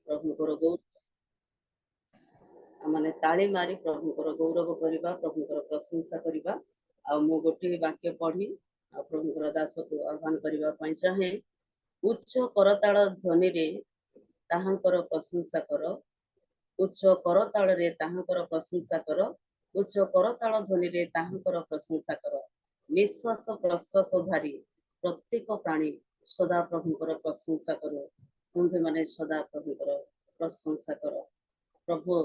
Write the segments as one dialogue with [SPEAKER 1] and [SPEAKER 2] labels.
[SPEAKER 1] प्रभुंकर गौरव आमने ताली मारी प्रभुंकर गौरव करवा प्रभुंकर प्रशंसा करवा आ मु गोटे वाक्य पढ़ी आ प्रभुंकर दास को आह्वान करने चाहे उच्च करताल ध्वनि रे ताहांकर प्रशंसा कर उच्च करताल रे ताहांकर प्रशंसा कर उच्च करताल ध्वनि रे ताहांकर प्रशंसा कर निश्वास प्रश्वास धारी प्रत्येक प्राणी सदा प्रभुंकर प्रशंसा करो तुम्हें माने सदा प्रभुंकर प्रशंसा कर प्रभु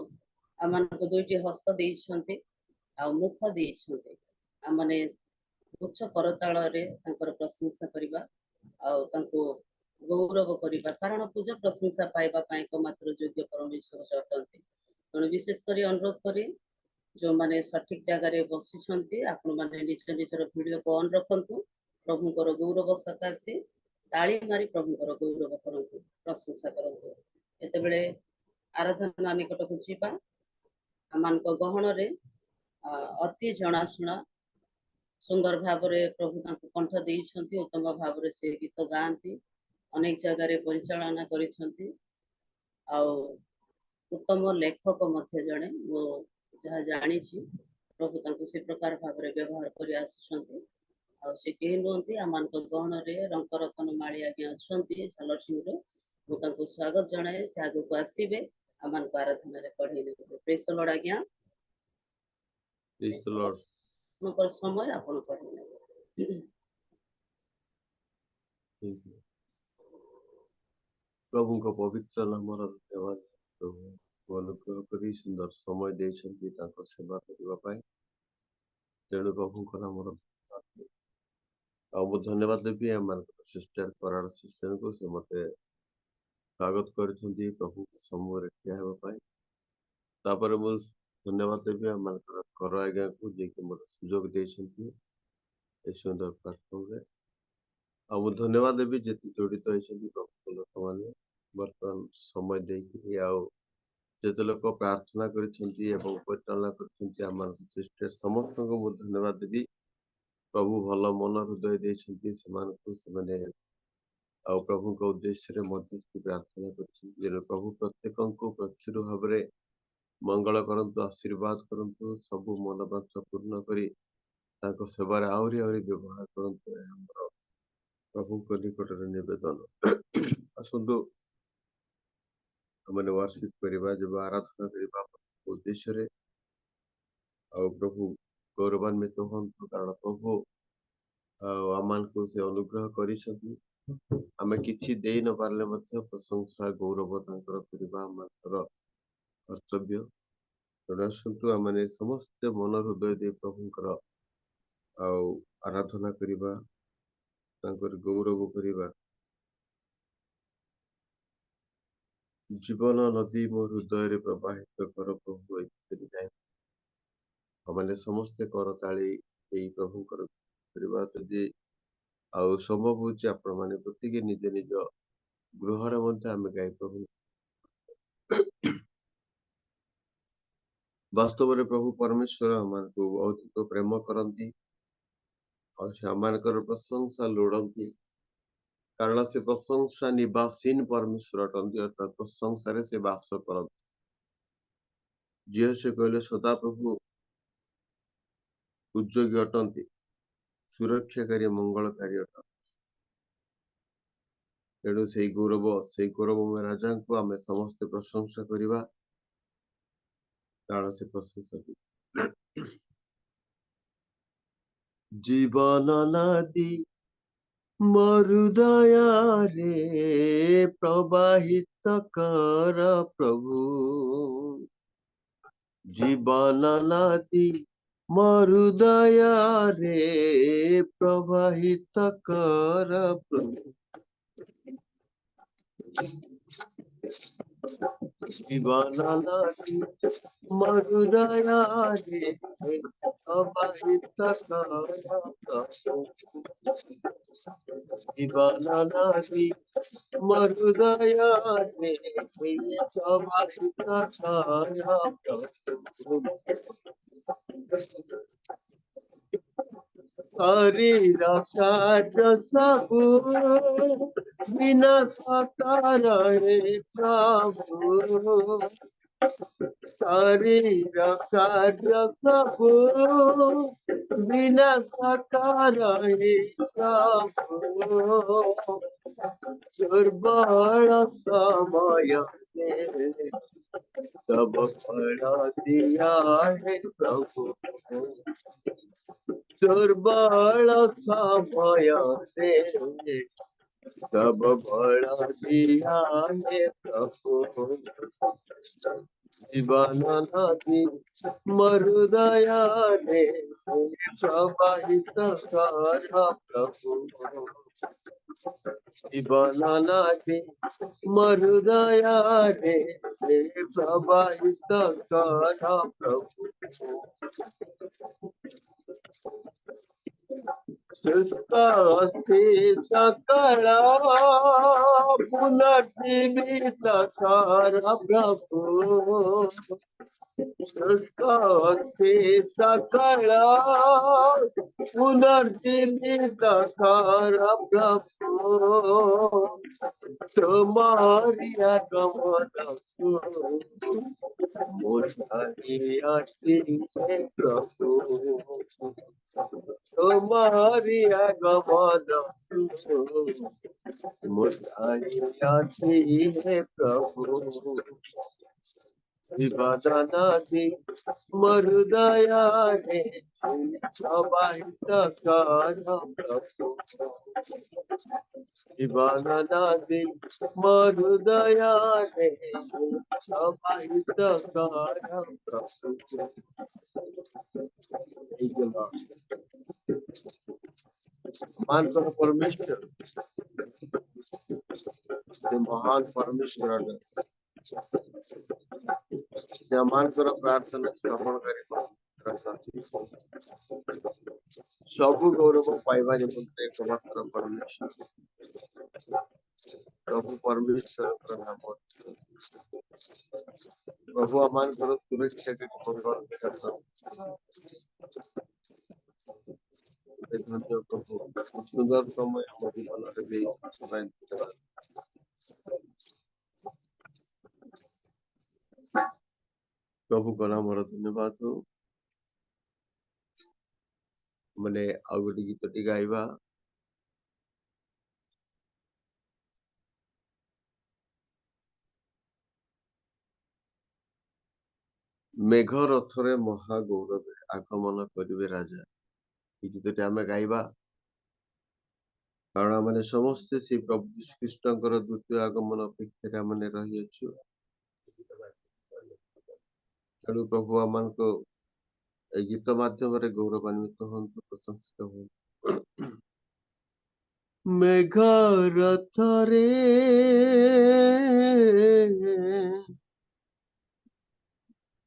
[SPEAKER 1] आम दुईटी हस्त देइछन्ते आ मुख देइछन्ते आमने उच्च करताल रे तांकर प्रशंसा करिबा आ तांको गौरव करिबा कारण पूजा प्रशंसा पाइबा पाए एकमात्र योग्य परमेश्वर अटंती तेणु विशेष करी अनुरोध करी जो माने सठिक जगह बसी आपण मैंने निज निजर वीडियो को ऑन रखु प्रभुंकर गौरव सकाशे ताली मारी प्रभुंकर गौरव करंतु प्रशंसा करंतु एतेबेले आराधना निकट को जीवा आमान गहन रे अति जनाशुना सुंदर भाव प्रभु कंठ देइछन्ति उत्तम भाव से गीत गाती अनेक जगह परिचालना करिछन्ति आ उत्तम लेखक मध्य जड़े वो जहाँ जानी प्रभु तांको से प्रकार भाव व्यवहार कर आसुछन्ति आ से कही नुहति आमान गहन रे रंकरतन माली आज्ञा अच्छी झालसिंह मुझे स्वागत जनाए से आग को आसवे आमान को आराधना पढ़े प्रेज द लॉर्ड आज्ञा
[SPEAKER 2] प्रेज द लॉर्ड
[SPEAKER 1] आपनकर समय आपन पढ़े
[SPEAKER 2] प्रभु को पवित्र नाम धन्यवाद प्रभु अनुग्रह करी सुंदर समय देछन्ति तांको सेवा करबा पाए तेणु प्रभु को नाम धन्यवाद धन्यवाद देवी आम सिस्टर कराड़ सिस्टर को से मते स्वागत करछन्ति प्रभु के समय ठिया हेबा पाए तापर मु धन्यवाद देवी आम कर आज्ञा को जे कि मोर सुजोग देछन्ति ए सुंदर प्लेटफॉर्म रे आ मु धन्यवाद देवी जे जड़ित होइछन्ति प्रभु लोक माने वर्तमान समय देकी आउ जेते लोक प्रार्थना करिछन्ति एवं परिचालना करिछन्ति आम सिस्टर समस्त को मु धन्यवाद देवी प्रभु भल मन हृदय देछन्ति से आ प्रभु को उद्देश्य मध्यस्थी प्रार्थना कर प्रभु प्रत्येक को प्रचुर भाव मंगल करंतु आशीर्वाद करंतु सबु मनोवांछा पूर्ण करी तांको सेवारे आउरी आउरी व्यवहार करंतु हमर प्रभु को निकट निवेदन आसंतु हमने वर्शिप करबा जब आराधना करबा उद्देश्य आ प्रभु गौरवान्वित हंतु कारण प्रभु आमान को से अनुग्रह करिसथि आमे किछि देई न पारले मध्य प्रशंसा गौरव तांकर करबा हमर कर्तव्य तेणु आमने समस्त मन हृदय दे प्रभुंकर आराधना करबा तांकर गौरव करबा जीवन नदी मो हृदय प्रवाहित कर प्रभु जाए हमने समस्त करताली प्रभुंकर करबा तदि आउ संभव होची आपण माने प्रत्येक निज निज गृहर मध्य आमे गाय प्रभु वास्तव में प्रभु परमेश्वर आमान को बहुत प्रेम करती और से आमानकर प्रशंसा लोड़ती कारण से प्रशंसा निवासीन परमेश्वर अटंती अर्थात प्रशंसा से बास करती जी से कहले सदा प्रभु उद्योगी अटंती सुरक्षाकारी मंगलकारी अटंती तेणु से गौरव में राजा को आम समस्ते प्रशंसा करवा कारण से प्रशंसा जीवन नदी मरुदया रे प्रवाहित कर प्रभु जीवन नदी मरुदया रे प्रवाहित कर प्रभु जीवन नदी मरुदया रे प्रवाहित कर जीवन नदी मरुदया रे प्रवाहित कर शरीर कार्य सबु विनाश करे प्रभु शरीर कार्य सबु विनाश करे प्रभु दुर्बल समय सब फल दिया है प्रभु दुर्बल समय से सब फल दिया है प्रभु जीवन नदी मरुदया ने प्रवाहित कर प्रभु जीवन नदी मरुदया ने प्रवाहित कर प्रभु शुष्क अस्थि सकल पुनर्जीवित कर प्रभु शुष्क अस्थि सकल पुनर्जीवित कर प्रभु तुम्हारी आगमन मुझे प्रभु तुम्हारी आगमन मुझे है प्रभु विवादनादि मरुदया ने प्रवाहित कर प्रभु विवादनादि मरुदया ने प्रवाहित कर प्रभु मान करो परमेश्वर से महान परमेश्वर मान करो प्रार्थना श्रवण कर सबु गौरव पाइबा निमंते एकमात्र परमेश्वर प्रभु परमेश्वर नाम प्रभु आमान करो सुरक्षा के मंगल करता प्रभु सुंदर समय हम जीवन में प्रभु को नाम धन्यवाद हो मैंने आउ गोटे गीत गाइबा मेघ रथरे महागौरव आगमन करिवे राजा गीत आम गाइबा कारण मैंने समस्ते से प्रभु यीशु कृष्ण द्वितीय आगमन अपेक्षा मैंने रही तेणु प्रभु आम को गीत माध्यम गौरवान्वित हूँ प्रशंसित हूँ मेघ रथरे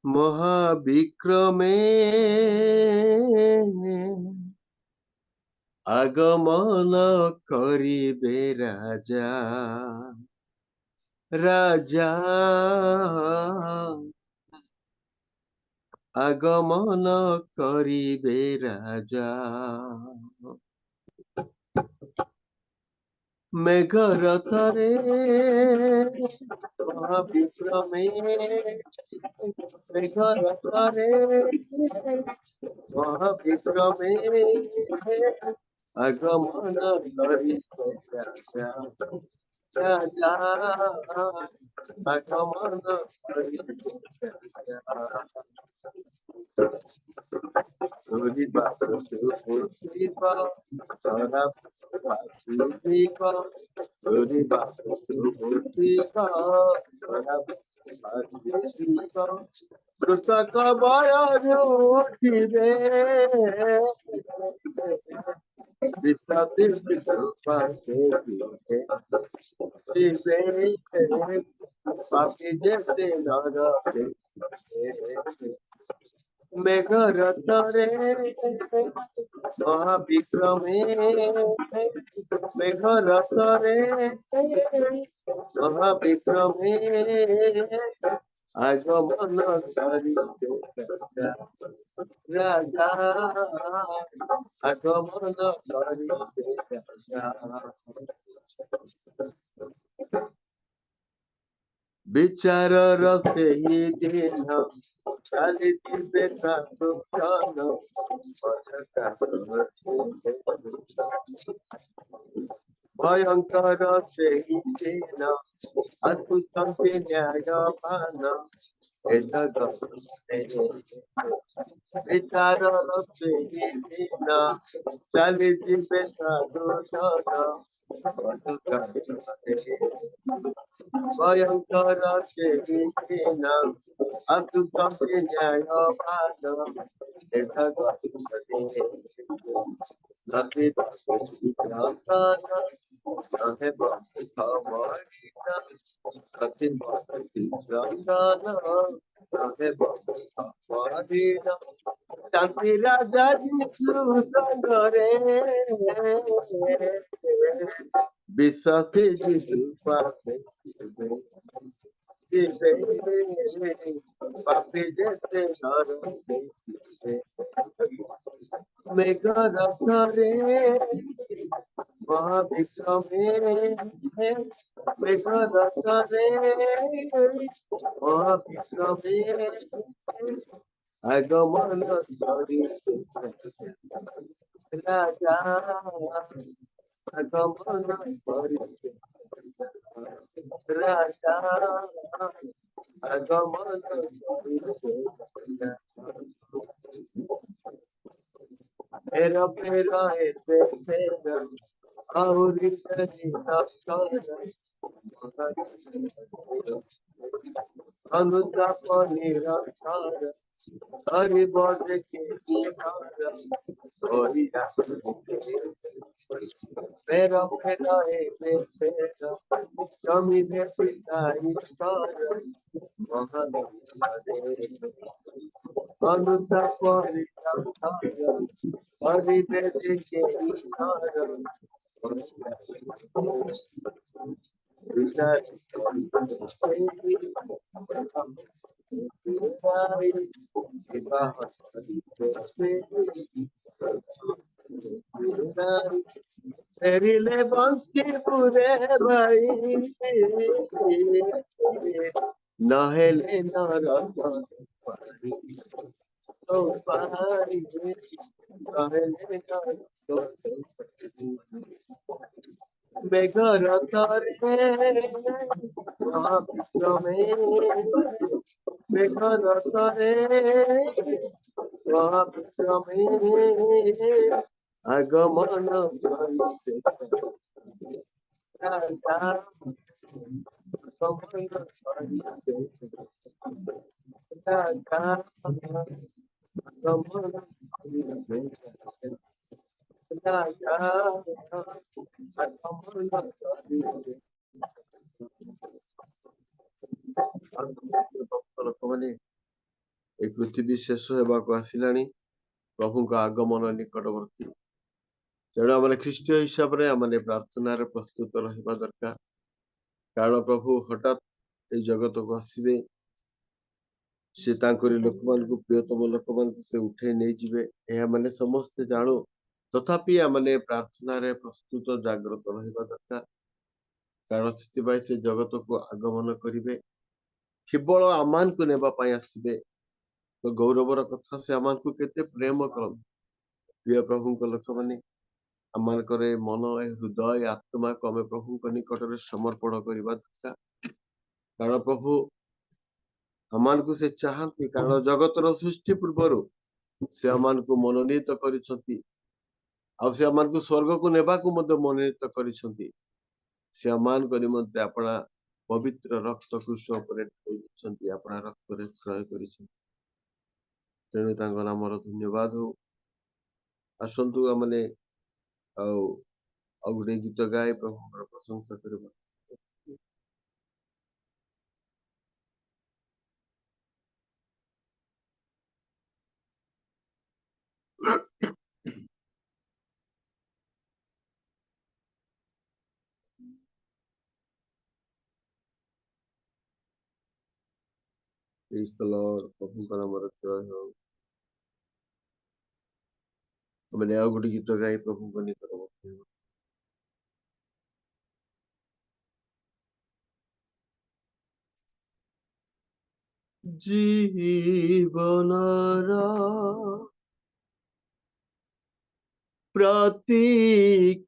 [SPEAKER 2] महाविक्रमे आगमन करिबे राजा राजा आगमन करिबे राजा मेघ रथरे महाविक्रमे मेघ रथरे महाविक्रमे आगमन करिबे राजा राजा आगमन करिबे राजा कृषक बयरुठिबे मेघ रथरे महाविक्रमे मेघ रथरे महाविक्रमे আগমন করিতে রাজা, আগমন করিতে রাজা। বিচারর ସେହି ଦିନ ଚାଲିଯିବେ ସାଧୁଜନ, ଭୟଙ୍କର ସେହି ଦିନ ଆସୁଛନ୍ତି ନ୍ୟାୟମାନ, ଏ ଜଗତରେ বিচারর ସେହି ଦିନ ଚାଲିଯିବେ ସାଧୁଜନ, ভয়ঙ্কর ସେହି ଦିନ ଆସୁଛନ୍ତି ନ୍ୟାୟମାନ, ଏ ଜଗତରେ ନଥିବ ଚନ୍ଦନ, ନହେବ ମଣିଷ, ନଥିବ ଚନ୍ଦନ, ନହେବ ମଣିଷ। ଶାନ୍ତି ରାଜା ଯୀଶୁ ସାଙ୍ଗରେ ବିଶ୍ୱାସୀ ଯୀଶୁ ପାଖେ ଯିବେ, ପାପୀ ଯେତେ ଡରନ୍ତି ଯିବେ। ମେଘ ରଥରେ ମହାବିକ୍ରମେ, ମେଘ ରଥରେ ମହାବିକ୍ରମେ আগমন করিতে রাজা, আগমন করিতে রাজা, আগমন করিতে রাজা। ফের ফের এসে ফের আহুরি সেই দর্শন, অনুতাপ নিরন্তর হরিব দেখে হরিয়া। ফের ফের এসে ফের জমিবে পিতা ঈশ্বর, মহান অনুতাপ নিরন্তর হরিবে দেখে ঈশ্বর, বিচার ফেরিলে বংশীপুরে ভাই, নহেলে নরক পারি, ও পারি, নহেলে নরক পারি। মেঘ রথরে মহাবিক্রমে, মেঘ রথরে মহাবিক্রমে আগমন করিতে রাজা, আগমন করিতে রাজা, আগমন করিতে রাজা, আগমন করিতে। ଲୋକମାନେ এই ପୃଥିବୀ ଶେଷ ହେବାକୁ ଆସିଲାଣି, ପ୍ରଭୁଙ୍କ ଆଗମନ ନିକଟବର୍ତ୍ତୀ। ତେଣୁ ଆମେ ଖ୍ରୀଷ୍ଟୀୟ ହିସାବରେ ଆମେ ପ୍ରାର୍ଥନାରେ ପ୍ରସ୍ତୁତ ରହିବା ଦରକାର, କାରଣ ପ୍ରଭୁ ହଠାତ୍ এই ଜଗତକୁ ଆସିବେ, ସେ ତାଙ୍କରି ଲୋକମାନଙ୍କୁ, ପ୍ରିୟତମ ଲୋକମାନଙ୍କୁ ସେ ଉଠେଇ ନେଇଯିବେ, ଏହା ମାନେ ସମସ୍ତେ ଜାଣୁ। ତଥାପି ଆମେ ପ୍ରାର୍ଥନାରେ ପ୍ରସ୍ତୁତ ଜାଗ୍ରତ ରହିବା ଦରକାର, କାରଣ ସେଥିପାଇଁ ସେ ଜଗତକୁ ଆଗମନ କରିବେ, କେବଳ ଆମମାନଙ୍କୁ ନେବା ପାଇଁ ଆସିବେ। ତ ଗୌରବର କଥା, ସେ ଆମମାନଙ୍କୁ କେତେ ପ୍ରେମ କରନ୍ତି। ପ୍ରିୟ ପ୍ରଭୁଙ୍କ ଲୋକମାନେ, ଆମମାନଙ୍କର ଏ ମନ, ଏ ହୃଦୟ, ଏ ଆତ୍ମାକୁ ଆମେ ପ୍ରଭୁଙ୍କ ନିକଟରେ ସମର୍ପଣ କରିବା ଦରକାର, କାରଣ ପ୍ରଭୁ ଆମମାନଙ୍କୁ ସେ ଚାହାନ୍ତି, କାରଣ ଜଗତର ସୃଷ୍ଟି ପୂର୍ବରୁ ସେ ଆମମାନଙ୍କୁ ମନୋନୀତ କରିଛନ୍ତି, ଆଉ ସେ ଆମମାନଙ୍କୁ ସ୍ୱର୍ଗକୁ ନେବାକୁ ମଧ୍ୟ ମନୋନୀତ କରିଛନ୍ତି। ସେ ଆମମାନଙ୍କ ନିମନ୍ତେ ଆପଣା ପବିତ୍ର ରକ୍ତ କୃଷ ଉପରେ ଢାଳି ଦେଇଛନ୍ତି, ଆପଣା ରକ୍ତରେ କ୍ରୟ କରିଛନ୍ତି। ତେଣୁ ତାଙ୍କ ନାମର ଧନ୍ୟବାଦ ହଉ। ଆସନ୍ତୁ ଆମେ ଆଉ ଗୋଟେ ଗୀତ ଗାଇ ପ୍ରଭୁଙ୍କର ପ୍ରଶଂସା କରିବା। Praise the Lord. ପ୍ରଭୁଙ୍କର ଆମର ଜୟ ହଉ। ଆମେ ଆଉ ଗୋଟେ ଗୀତ ଗାଇ ପ୍ରଭୁଙ୍କ ନିକଟ ମଧ୍ୟ ଜୀବନର ପ୍ରତି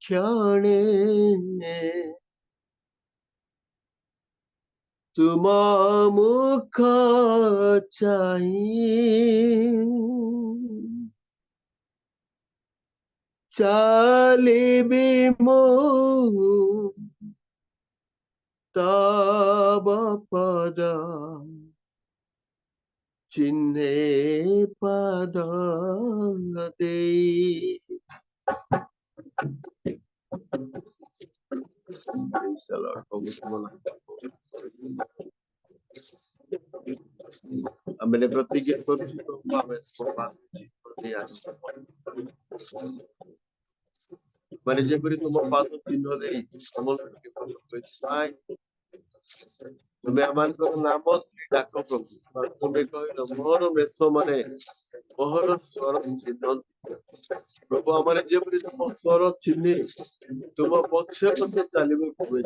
[SPEAKER 2] କ୍ଷଣେ ତୁମ ମୁଖ ଚାହିଁ ଚାଲିବି ମୁଁ ତବ ପଦ ଚିହ୍ନେ ପାଦ ଦେଇ। Praise the Lord. ಆಮೇಲೆ ಪ್ರತಿಜ್ಞೆ ತೋರಿಸಿದ್ದು ମାନେ ଯେପରି ତୁମ ପାଦ ଚିହ୍ନ ଦେଇ ତୁମେ ଆମମାନଙ୍କର ନାମ ଡାକ ପ୍ରଭୁ। ତୁମେ କହିଲ ମୋର ବେଶ ମାନେ ମୋହର ସ୍ୱର ଚିହ୍ନନ୍ତି। ପ୍ରଭୁ ଆମର ଯେପରି ତୁମ ସ୍ୱର ଚିହ୍ନି ତୁମ ପଛେ ପଛେ ଚାଲିବାକୁ ହୁଏ।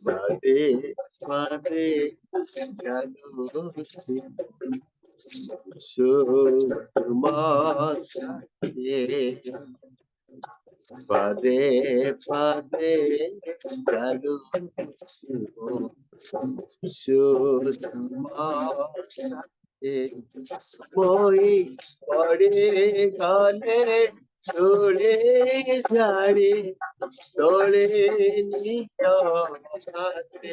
[SPEAKER 2] ପାଦେ ପାଦେ ଚାଲୁଛି ପାଦେ ପାଦେ মই পড়ে গলে চলে যাড়ে তোলে নিজ হাতে।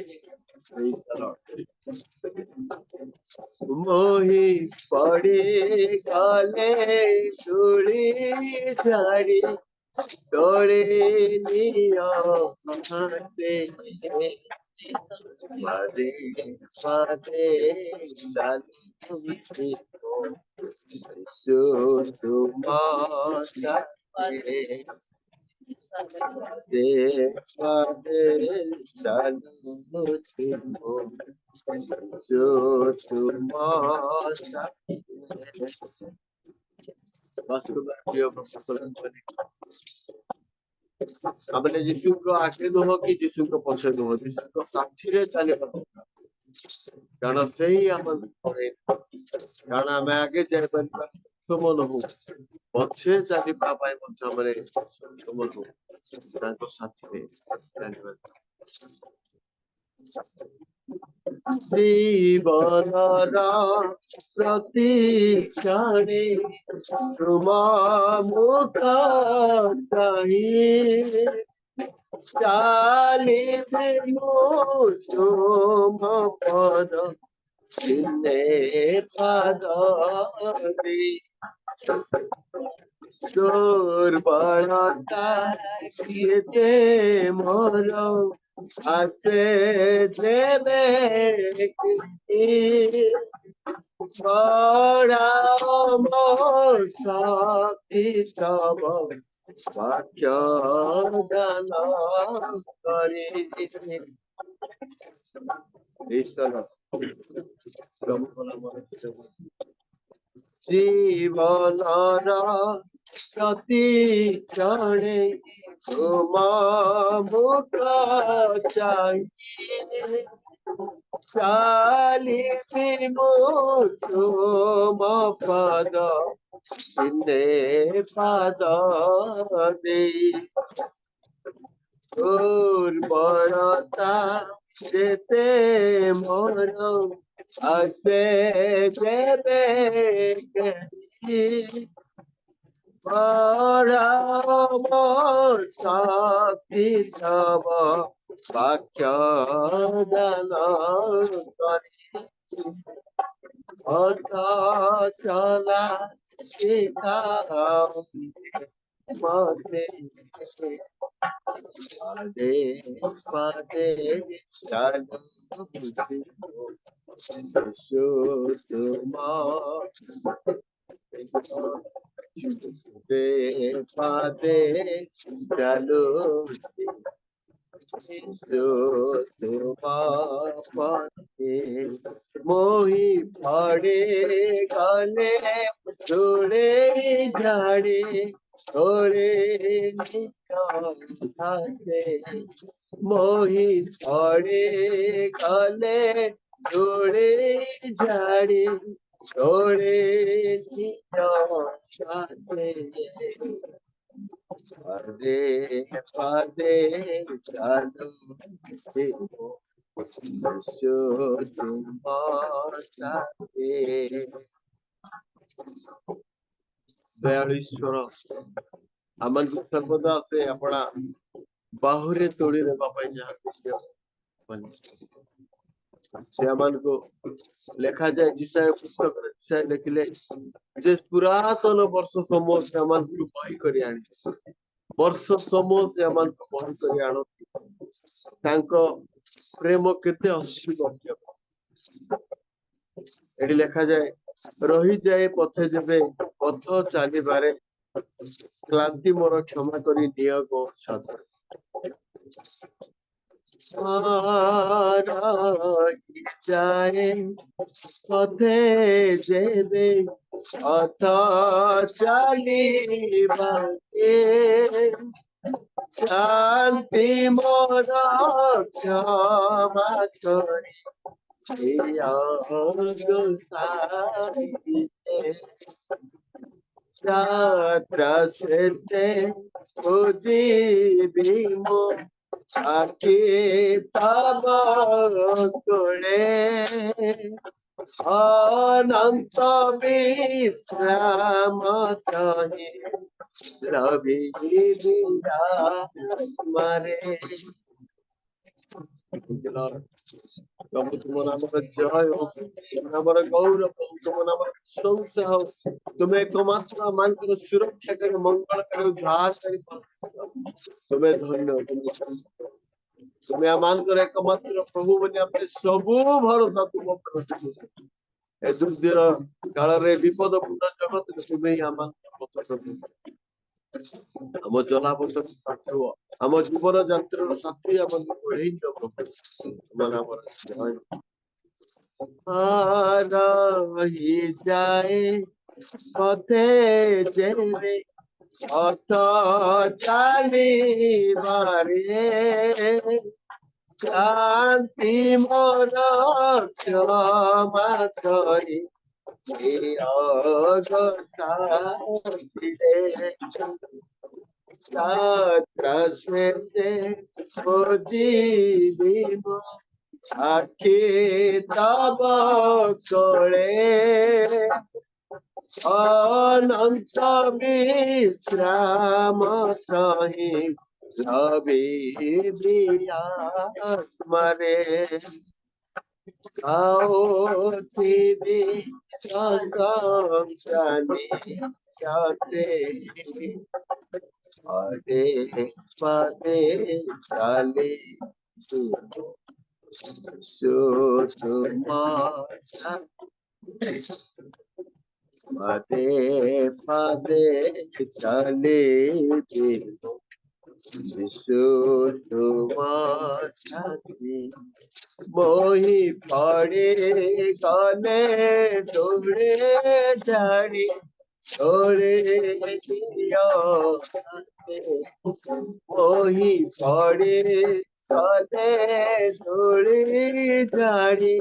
[SPEAKER 2] মোহি পড়ে গলে চলে যাড়ে তোলে নিজ হাতে। পাদে পাদে চালুছি তোমার পাদে পাদে চালুছি তোমার ବାସ୍ତବରେ ପ୍ରିୟ ପ୍ରଭୁ, ଆମେ ଯୀଶୁଙ୍କ ଆଗେ ନୁହଁ କି ଯୀଶୁଙ୍କ ପଛେ ନୁହଁ, ଯୀଶୁଙ୍କ ସାଥିରେ ଚାଲିବା ଦରକାର। କାରଣ ସେଇ ଆମ କାରଣ ଆମେ ଆଗେ ଯାଇପାରିବା ସକ୍ଷମ ନୁହଁ, ପଛେ ଚାଲିବା ପାଇଁ ମଧ୍ୟ ଆମେ ସକ୍ଷମ ନୁହଁ। ତାଙ୍କ ସାଥିରେ ଚାଲିବା ଜୀବନର ପ୍ରତି କ୍ଷଣେ ତୁମ ମୁଖ ଚାହିଁ ଚାଲିବି ମୁଁ ତୁମ ପଦ ଚିହ୍ନେ ପାଦ ଦେଇ। দুর্বলতা গিয়েছে মোর আছে দেবে শক্তি সব বাক্য দান করি। ঈশ্বর জীবনর প্রতি ক্ষণে তুম মুখ চাই চালিবি মু তুম পদ চিহ্নে পাদ দেই। উর্বরতা যেতে মোর আছে দেবে পরাম শক্তি সব বাক্য দান করি। পথ চলা শিখাও মতে পাদে পাদে চালুছি তোমার পাদে চালুছি मोही पड़े गले जोड़े झाड़े छोड़े मोही पड़े गले जोड़े झाड़े छोड़े पादे पादे चालू दयालु ईश्वर आमन सर्वदा से अपना बाहुरे तोड़ी नेबा से आमन को लेखा जाए जिसाय पुस्तक जिसाय लिखले जे पुरातन वर्ष समूह से आमन को बही करी आनी वर्ष समूह से आमन को बही करी आनो तांको प्रेम केते असीम एटी लेखा जाए रही जाए पथे जेबे पथ चलीबारे क्लांति मोर क्षमा करी दियो गो साधु जाए पथे जेबे पथ चलीबारे शांति मोर क्षमा करी छात्र से खोजी भीमो आके तब तोड़े अनंत विश्राम सही रवि मारे प्रभु तुम नाम जय हो नाम गौरव हो तुम नाम प्रशंसा हो तुम्हें एकमात्र मान कर सुरक्षा कर मंगल कर उद्धार कर तुम्हें धन्य तुम्हें मान कर एकमात्र प्रभु बने अपने सबू भरोसा तुम पर ए दुर्दिन काल रे विपद पूर्ण जगत तुम्हें आमान आम चला पथ साथी हो आम जीवन यात्रा साथी आम बढ़े रही जाए पथे जेबे पथ चलीबारे शांति मोर क्षमा करी छात्र से खोजी भीमो आखे तब तोड़े अनंत विश्राम सही रवि मरे थी संसानी जाते पदे पदे चाले पदे पदे चले मोही पड़े गले दौड़े झाड़ी छोड़े मोही पड़े गले दौड़े झाड़ी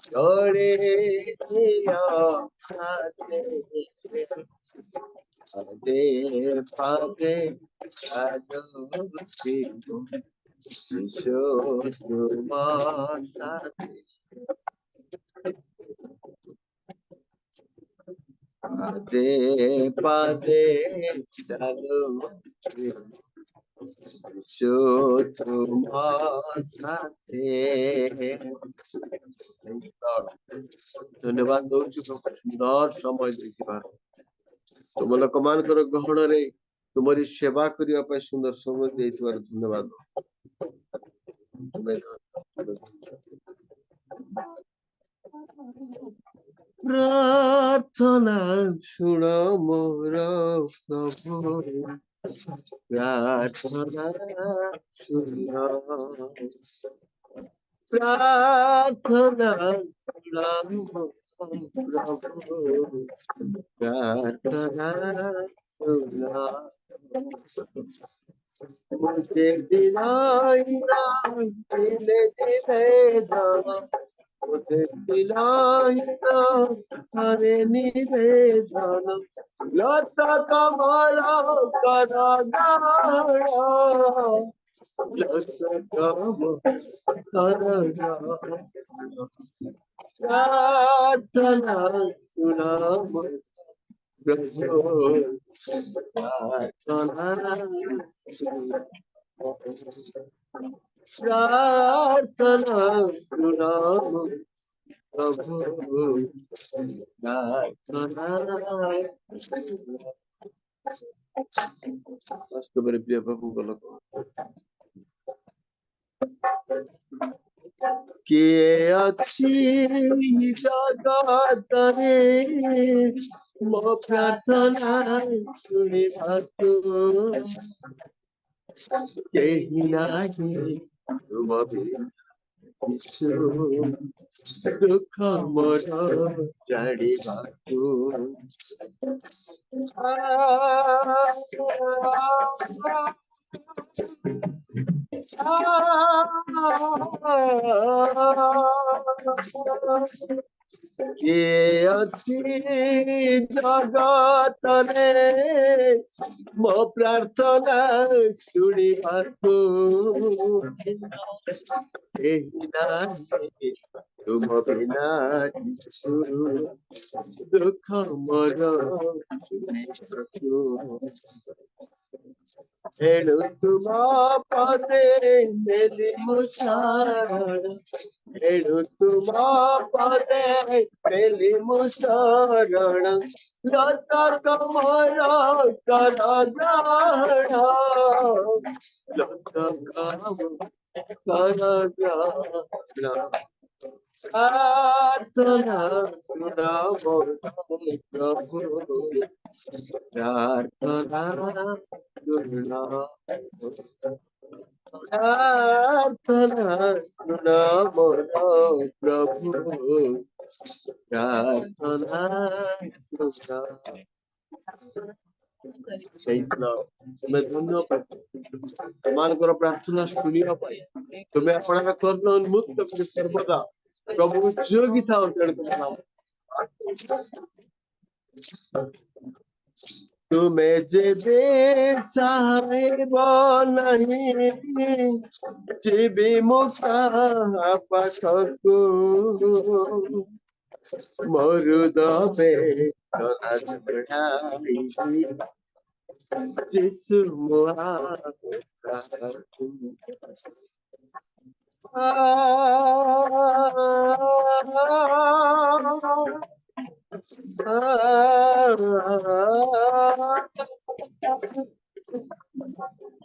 [SPEAKER 2] छोड़े फादे फादे पादे पादे चलो धन्यवाद दौचु सुंदर समय देखा तुम लोक मान गहन रे तुम्हारी सेवा करने सुंदर समय देथिबार धन्यवाद प्रार्थना शुण मोर प्रभु प्रार्थना शुण प्रार्थना सुनाओ प्रभु, प्रार्थना सुनाओ। मुझे दिलाइना मिले निवेदन, मुझे दिलाइना हरे निवेदन, लता कमला करगाड़ा, लता कमला प्रार्थना सुनाओ प्रभु, प्रार्थना प्रार्थना सुनाओ प्रभु, प्रार्थना। मेरे प्रिय प्रभु को लोग किए अच्छी जगतरे मो प्रार्थना शुणिबाकु केही नाही तुम यीशु, दुख मोर जानिबाकु किए अच्छी जगतरे मो प्रार्थना शुणिबाकु केही नाही तुम बिना यीशु, दुख मोर जानिबाकु हेळु तुम पदे मेली मुशरण, हेळु तुम पदे मेली मुशरण, लता कमल करगाड़, लता कमल करगाड़, प्रार्थना सुनाओ प्रभु, प्रार्थना सुनाओ, प्रार्थना सुनाओ प्रभु, प्रार्थना सुनाओ। तुम्हें धन्यवाद तुमको प्रार्थना शुणिया तुम्हें अपना कर्ण उन्मुक्त कर सर्वदा प्रभु जोगी था तुम्हें जेबे साहेब नहीं जीवी मुक्ता पाखकु मरुदबे तना चढ़ाई जिसु मुआ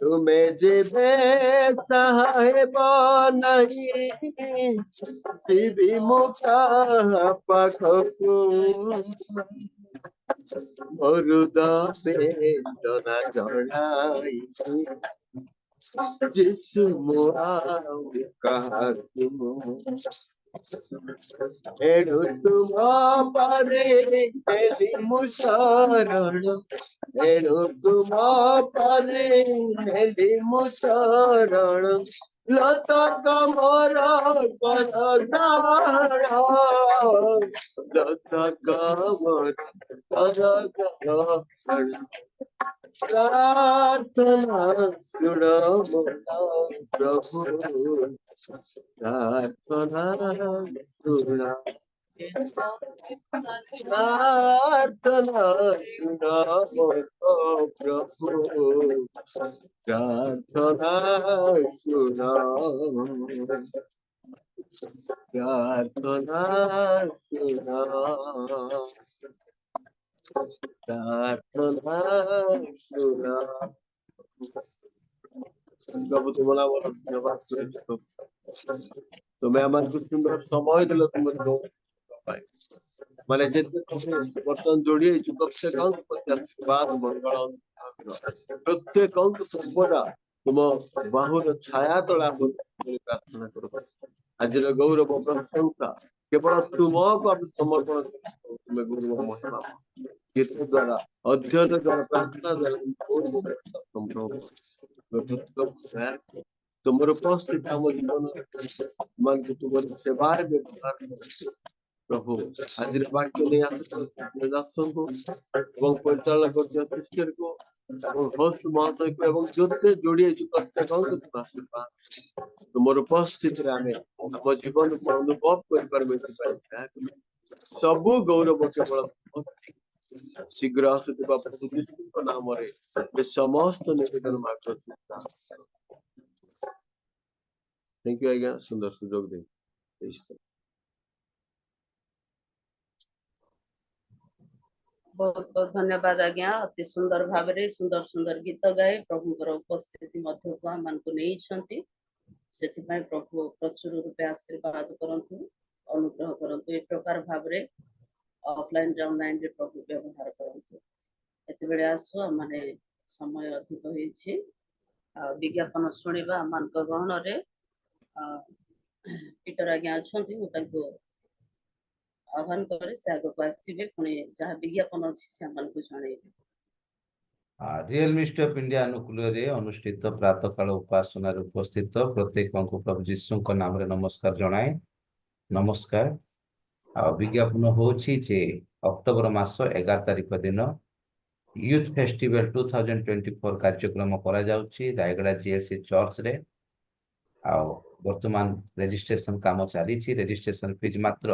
[SPEAKER 2] तुम्हें जेबे साहेब नहीं जीवी मुक्ता पाखकु मरुदबे तना चढ़ाई जिसु मुआ हेडु तुम परे हेली मुशरण, हेडु तुम परे हेली मुशरण, लता कमल करगाड़, लता कमल करगाड़, प्रार्थना सुनाओ प्रभु, प्रार्थना सुनाओ, प्रार्थना सुनाओ प्रभु, प्रार्थना सुनाओ, प्रार्थना सुनाओ, प्रार्थना सुनाओ। प्रभु तुम्हारा बोला धन्यवाद तुम्हें हमारे सुंदर समय दिल तुम माने बर्तमान जोड़ी प्रत्येक आशीर्वाद मंगल प्रत्येक सर्वदा तुम बाहुर छाया तला प्रार्थना करो आज गौरव प्रशंसा केवल तुमको हम समर्पण करूं। तुम्हें गौरव महिमा कीर्तन द्वारा अध्ययन द्वारा प्रार्थना द्वारा तुमर उपस्थित आम जीवन मान तुम सेवार व्यवहार प्रभु आज वाक्य नहीं आसको परिचालन कर सिस्टर को होस्ट महाशय को एवं जोते जोड़ी प्रत्येक आशीर्वाद तुमर उपस्थित आम आम जीवन को अनुभव कर सब गौरव केवल शीघ्र आसुवा प्रभु यीशु नाम समस्त निवेदन मात्र थैंक यू आज्ञा सुंदर सुजोग दे
[SPEAKER 1] बहुत बहुत धन्यवाद आज्ञा अति सुंदर भाव रे सुंदर सुंदर गीत गाए प्रभुଙ୍କର उपस्थिति मध्यକୁ ଆମମାନଙ୍କୁ ନେଇଛନ୍ତି ସେଥିପାଇଁ ପ୍ରଭୁ ପ୍ରଚୁର ରୂପେ ଆଶୀର୍ବାଦ କରନ୍ତୁ ଅନୁଗ୍ରହ କରନ୍ତୁ ଏ ପ୍ରକାର ଭାବରେ ଅଫଲାଇନ ରେ ଅନଲାଇନ ରେ ପ୍ରଭୁ ବ୍ୟବହାର କରନ୍ତୁ ଏତେବେଳେ ଆସୁ ମାନେ ସମୟ ଅଧିକ ହେଇଛି विज्ञापन शुणा आम गहन पीटर आज्ञा अच्छा मुझे आह्वान करे से आग को आसवे पुणी जहाँ विज्ञापन अच्छी से जन
[SPEAKER 3] रियल मिनिस्ट्री ऑफ इंडिया अनुकूल अनुष्ठित प्रातः काल उपासना उपस्थित प्रत्येक को प्रभु जीशु नाम रे नमस्कार जनाए नमस्कार विज्ञापन होची जे अक्टोबर मास 11 तारिख दिन यूथ फेस्टिवल 2024 कार्यक्रम करा जाउची रायगड़ा जीएलसी चर्च रे वर्तमान रजिस्ट्रेशन काम चली रजिस्ट्रेशन फीस मात्र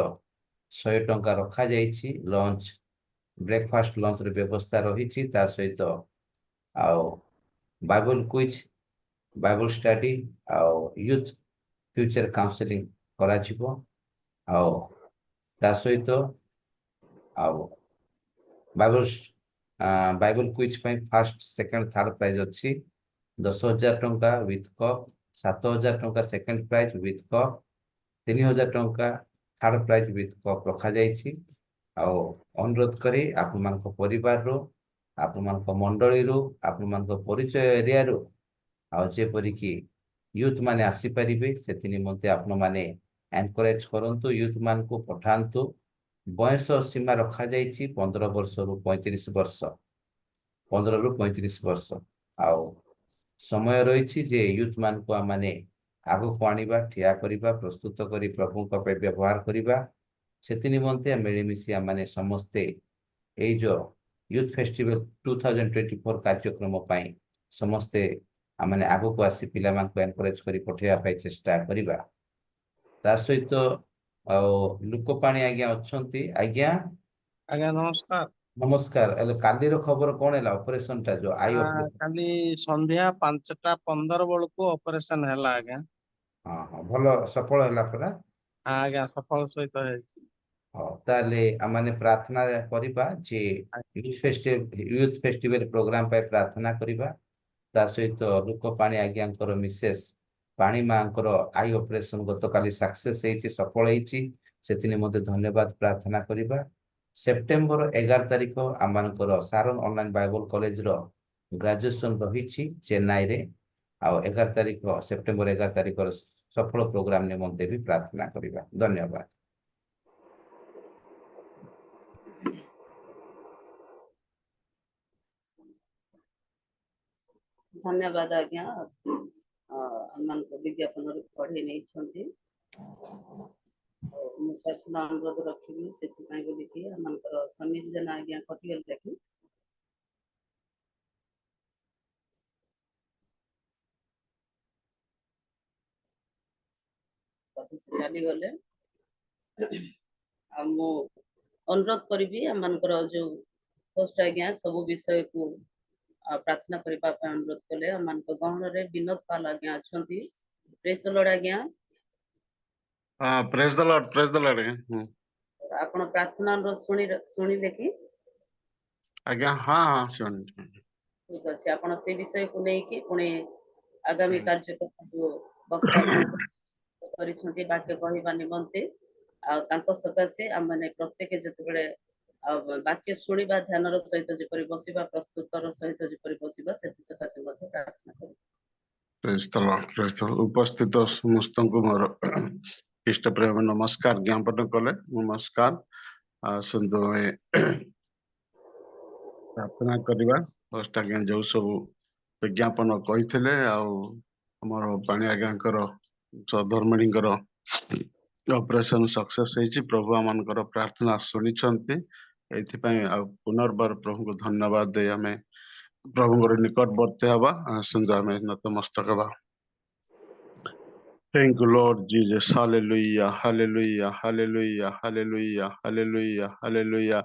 [SPEAKER 3] 100 टंका रखा जाइछि लंच ब्रेकफास्ट लंच रे व्यवस्था रही तार सहित Bible quiz Bible study youth future counselling करा जिवो ता सहित Bible quiz first second third prize अच्छी 10,000 टंका विथ कप 7,000 टंका सेकंड प्राइज विथ कप 3,000 टंका थर्ड प्राइज विथ कप रखा जाइछि अनुरोध करी आपण मान परिवार रो आपण मान मंडली रो आपण मान परिचय एरिया रो जेपरी कि यूथ माने आसी परिबे सेति निमंते आपण माने एनकरेज करंतु यूथ मान को पठांतु बयस सीमा रखा जाइछि 15 वर्ष रु 35 वर्ष 15 रु 35 वर्ष समय रही जे यूथ मान को माने आगो को आनिबा ठिया करिबा प्रस्तुत करी प्रभु को पे व्यवहार करिबा सेति निमंते मिलिमिशि माने समस्ते ए जो यूथ फेस्टिवल 2024 कार्यक्रम पाई समस्ते माने आगो को आसी पिला मान को एनकरेज करी पठेया पाई चेष्टा करिबा ता सहित लुकपाणी आज्ञा अच्छी आज्ञा
[SPEAKER 4] आज्ञा नमस्कार
[SPEAKER 3] नमस्कार काली खबर कौन है ऑपरेशन टा जो आई
[SPEAKER 4] काली संध्या 5:15 बेलू ऑपरेशन है आज्ञा
[SPEAKER 3] हाँ हाँ भलो सफल है परा
[SPEAKER 4] आज्ञा सफल सहित है
[SPEAKER 3] हाँ ताले आमाने प्रार्थना करिबा जे यूथ फेस्टिवल प्रोग्राम पे प्रार्थना करिबा ता सहित लुकपाणी आज्ञांकर मिसेस पाणी मांकर आई ऑपरेशन गतकाली सक्सेस हेछि सफल हेछि सेति निमंते धन्यवाद प्रार्थना करिबा सेप्टेम्बर 11 तारिख आमनकर सारन ऑनलाइन बाइबल कॉलेज रो ग्रेजुएशन रही चेन्नई रे 11 तारिख सेप्टेम्बर 11 तारिख सफल प्रोग्राम निमंते भी प्रार्थना करिबा धन्यवाद
[SPEAKER 1] धन्यवाद आज्ञा आम विज्ञापन पढ़े नहीं प्रार्थना अनुरोध रखी से बोलिकी आम सन्निर्जन आज्ञा कटिगल देखी चली गले अनुरोध करी आम जो पोस्ट आज्ञा सब विषय को प्रार्थना करने अनुरोध कले आम गहन विनोद पाल आज्ञा अच्छा प्रेज द लॉर्ड आज्ञा
[SPEAKER 4] प्रेज द लॉर्ड
[SPEAKER 1] आपण प्रार्थना अनुरोध शुणिले कि
[SPEAKER 4] आज्ञा हाँ हाँ सुन
[SPEAKER 1] ठीक अच्छे आपण से विषय को लेकिन पुणे आगामी कार्यक्रम जो वक्ता करिसंती बाक्य कहवा निमंते सकाशे आम मैंने प्रत्येक जिते वाक्य शुणा ध्यान सहित जपरी बसवा प्रस्तुतर सहित जपरी बसवा से सकाशे प्रार्थना कर
[SPEAKER 5] Praise the Lord, praise the Lord. उपस्थित समस्तଙ୍କୁ ମୋର ଖ୍ରୀଷ୍ଟ ପ୍ରେମ ନମସ୍କାର ଜ୍ଞାପନ କଲେ। ନମସ୍କାର। ଆସନ୍ତୁ ଆମେ ପ୍ରାର୍ଥନା କରିବା। ଫାର୍ଷ୍ଟ ଆଜ୍ଞା ଯୋଉ ସବୁ ବିଜ୍ଞାପନ କହିଥିଲେ ଆଉ ଆମର ପାଣି ଆଜ୍ଞାଙ୍କର ସହଧର୍ମିଣୀଙ୍କର ଅପରେସନ ସକ୍ସେସ୍ ହେଇଛି। ପ୍ରଭୁ ଆମମାନଙ୍କର ପ୍ରାର୍ଥନା ଶୁଣିଛନ୍ତି। ଏଇଥିପାଇଁ ଆଉ ପୁନର୍ବାର ପ୍ରଭୁଙ୍କୁ ଧନ୍ୟବାଦ ଦେଇ ଆମେ ପ୍ରଭୁଙ୍କର ନିକଟବର୍ତ୍ତୀ ହେବା। ଆସନ୍ତୁ ଆମେ ନତମସ୍ତକ ହେବା। Thank you, Lord Jesus. Hallelujah, hallelujah, hallelujah, hallelujah, hallelujah, hallelujah.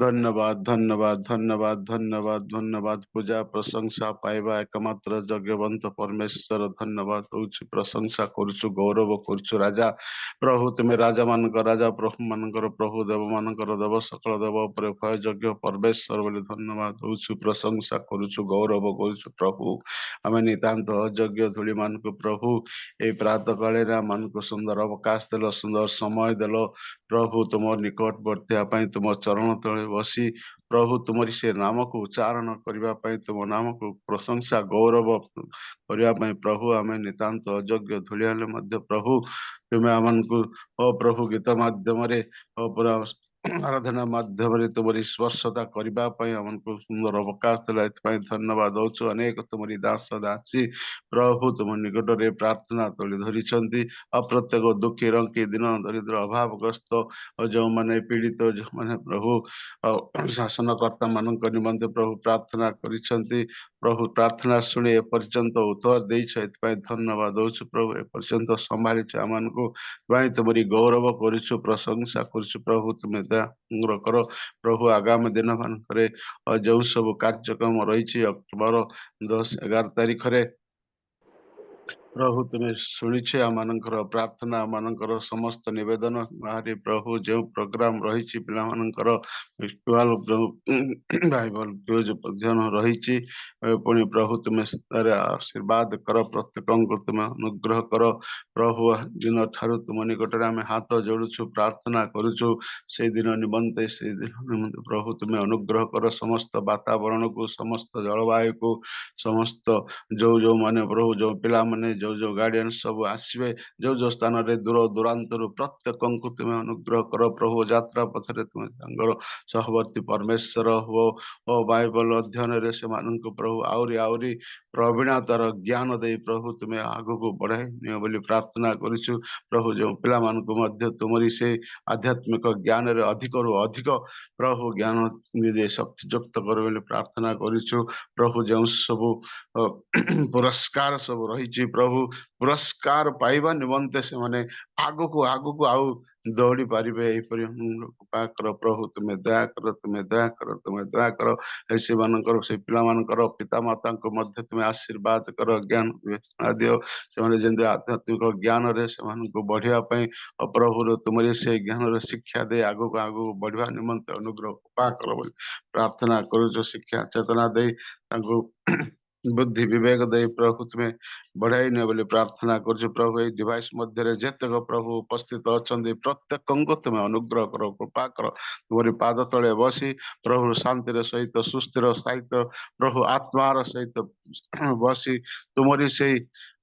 [SPEAKER 5] धन्यवाद धन्यवाद धन्यवाद धन्यवाद धन्यवाद पूजा प्रशंसा पाइबा एकमात्र जगवंत परमेश्वर धन्यवाद होउछि प्रशंसा करुछु गौरव करुछु राजा प्रभु तुमे राजा मानकर राजा प्रभु मानकर प्रभु देव मानकर देव सकल देव ଉପରେ भय यज्ञ परमेश्वर बोली धन्यवाद होउछु प्रशंसा करुछु गौरव करुछु प्रभु आमे नितांत अयोग्य धूली मानकु प्रभु ए प्रातः काले मानकु सुंदर अवकाश देलो सुंदर समय देलो प्रभु तुम निकटवर्ती पाई तुम चरण तले बसी प्रभु तुमरी से नाम को उच्चारण करने पाई तुम नाम को प्रशंसा गौरव करने प्रभु आम नितांत अयोग्य धूलियाले मध्य प्रभु तुम्हें आमको प्रभु गीत माध्यम पूरा आराधना माध्यम तुमरी स्पर्शता करने आमको सुंदर अवकाश दिला धन्यवाद दौचु अनेक तुमरी दास दासी प्रभु तुम निकट में प्रार्थना तोली धरी अप्रत्येक दुखी रंकी दिन दरिद्र अभावग्रस्त जो मैंने पीड़ित जो मैंने प्रभु शासनकर्ता मान निमंते प्रभु प्रार्थना करिसेंती प्रभु प्रार्थना शुणी एपर्यंत उत्तर देइछ धन्यवाद दौचु प्रभु एपर्यंत संभाली आम को तुमरी गौरव करुछु प्रशंसा करुछु प्रभु तुम्हें दया कर प्रभु आगामी दिन मानक जो सब कार्यक्रम रही अक्टोबर 10-11 तारीख रे प्रभु तुम्हें शुणिछे आमनकर प्रार्थना आमनकर समस्त निवेदन बाहरी प्रभु जो प्रोग्राम रही पिलामनकर फेस्टिवल बाइबल क्यूज अध्ययन रही पुणी प्रभु तुम्हें आशीर्वाद कर प्रत्येक तुम्हें अनुग्रह कर प्रभु दिन ठारू तुम निकट में आम हाथ जोड़ुछु प्रार्थना करुछु से दिन निमंते से दिन निमंते प्रभु तुम्हें अनुग्रह कर समस्त वातावरण को समस्त जलवायु को समस्त जो माने प्रभु जो पिला माने जो गार्डियन सब आसवे जो स्थान रे दूर दूरांत प्रत्येक को तुम्हें अनुग्रह कर प्रभु यात्रा पथरे तुम्हें सहवर्ती परमेश्वर हो ओ बाइबल अध्ययन रे से प्रभु आउरी प्रवीणतार ज्ञान दे प्रभु तुम्हें आग को बढ़ाई नियो बोली प्रार्थना करिछु प्रभु जो पिला मानकु मध्य तुमरी से आध्यात्मिक ज्ञान रे अधिक रु अधिक प्रभु ज्ञान निदे शक्ति युक्त कर बोली प्रार्थना करिछु प्रभु जो सब पुरस्कार सब रही प्रभु पुरस्कार पाइबा निमंते से माने आगु को आउ दौड़ी पारे कृपा कर प्रभु तुम्हें दया कर तुम्हें दया कर तुम्हें दया कर ऐसे मानकर से पिला मानकर पिता माता को मध्य तुम्हें आशीर्वाद कर ज्ञान दियो से जमी आध्यात्मिक ज्ञान रे से बढ़िया प्रभु तुमरी से ज्ञान रे शिक्षा दे आगु को बढ़िया निमंते अनुग्रह कृपा कर बोली प्रार्थना करुच शिक्षा चेतना दे बुद्धि विवेक दे प्रभु तुम्हें बढ़ाई ने बोली प्रार्थना कर प्रभु ये डिवाइस मध्य जेतक प्रभु उपस्थित अच्छा प्रत्येक को तुम्हें अनुग्रह कर कृपा कर तुम्हारी पाद तले बसी प्रभु शांतिर सहित सुस्थिर सहित प्रभु आत्मार सहित बसी तुमरी से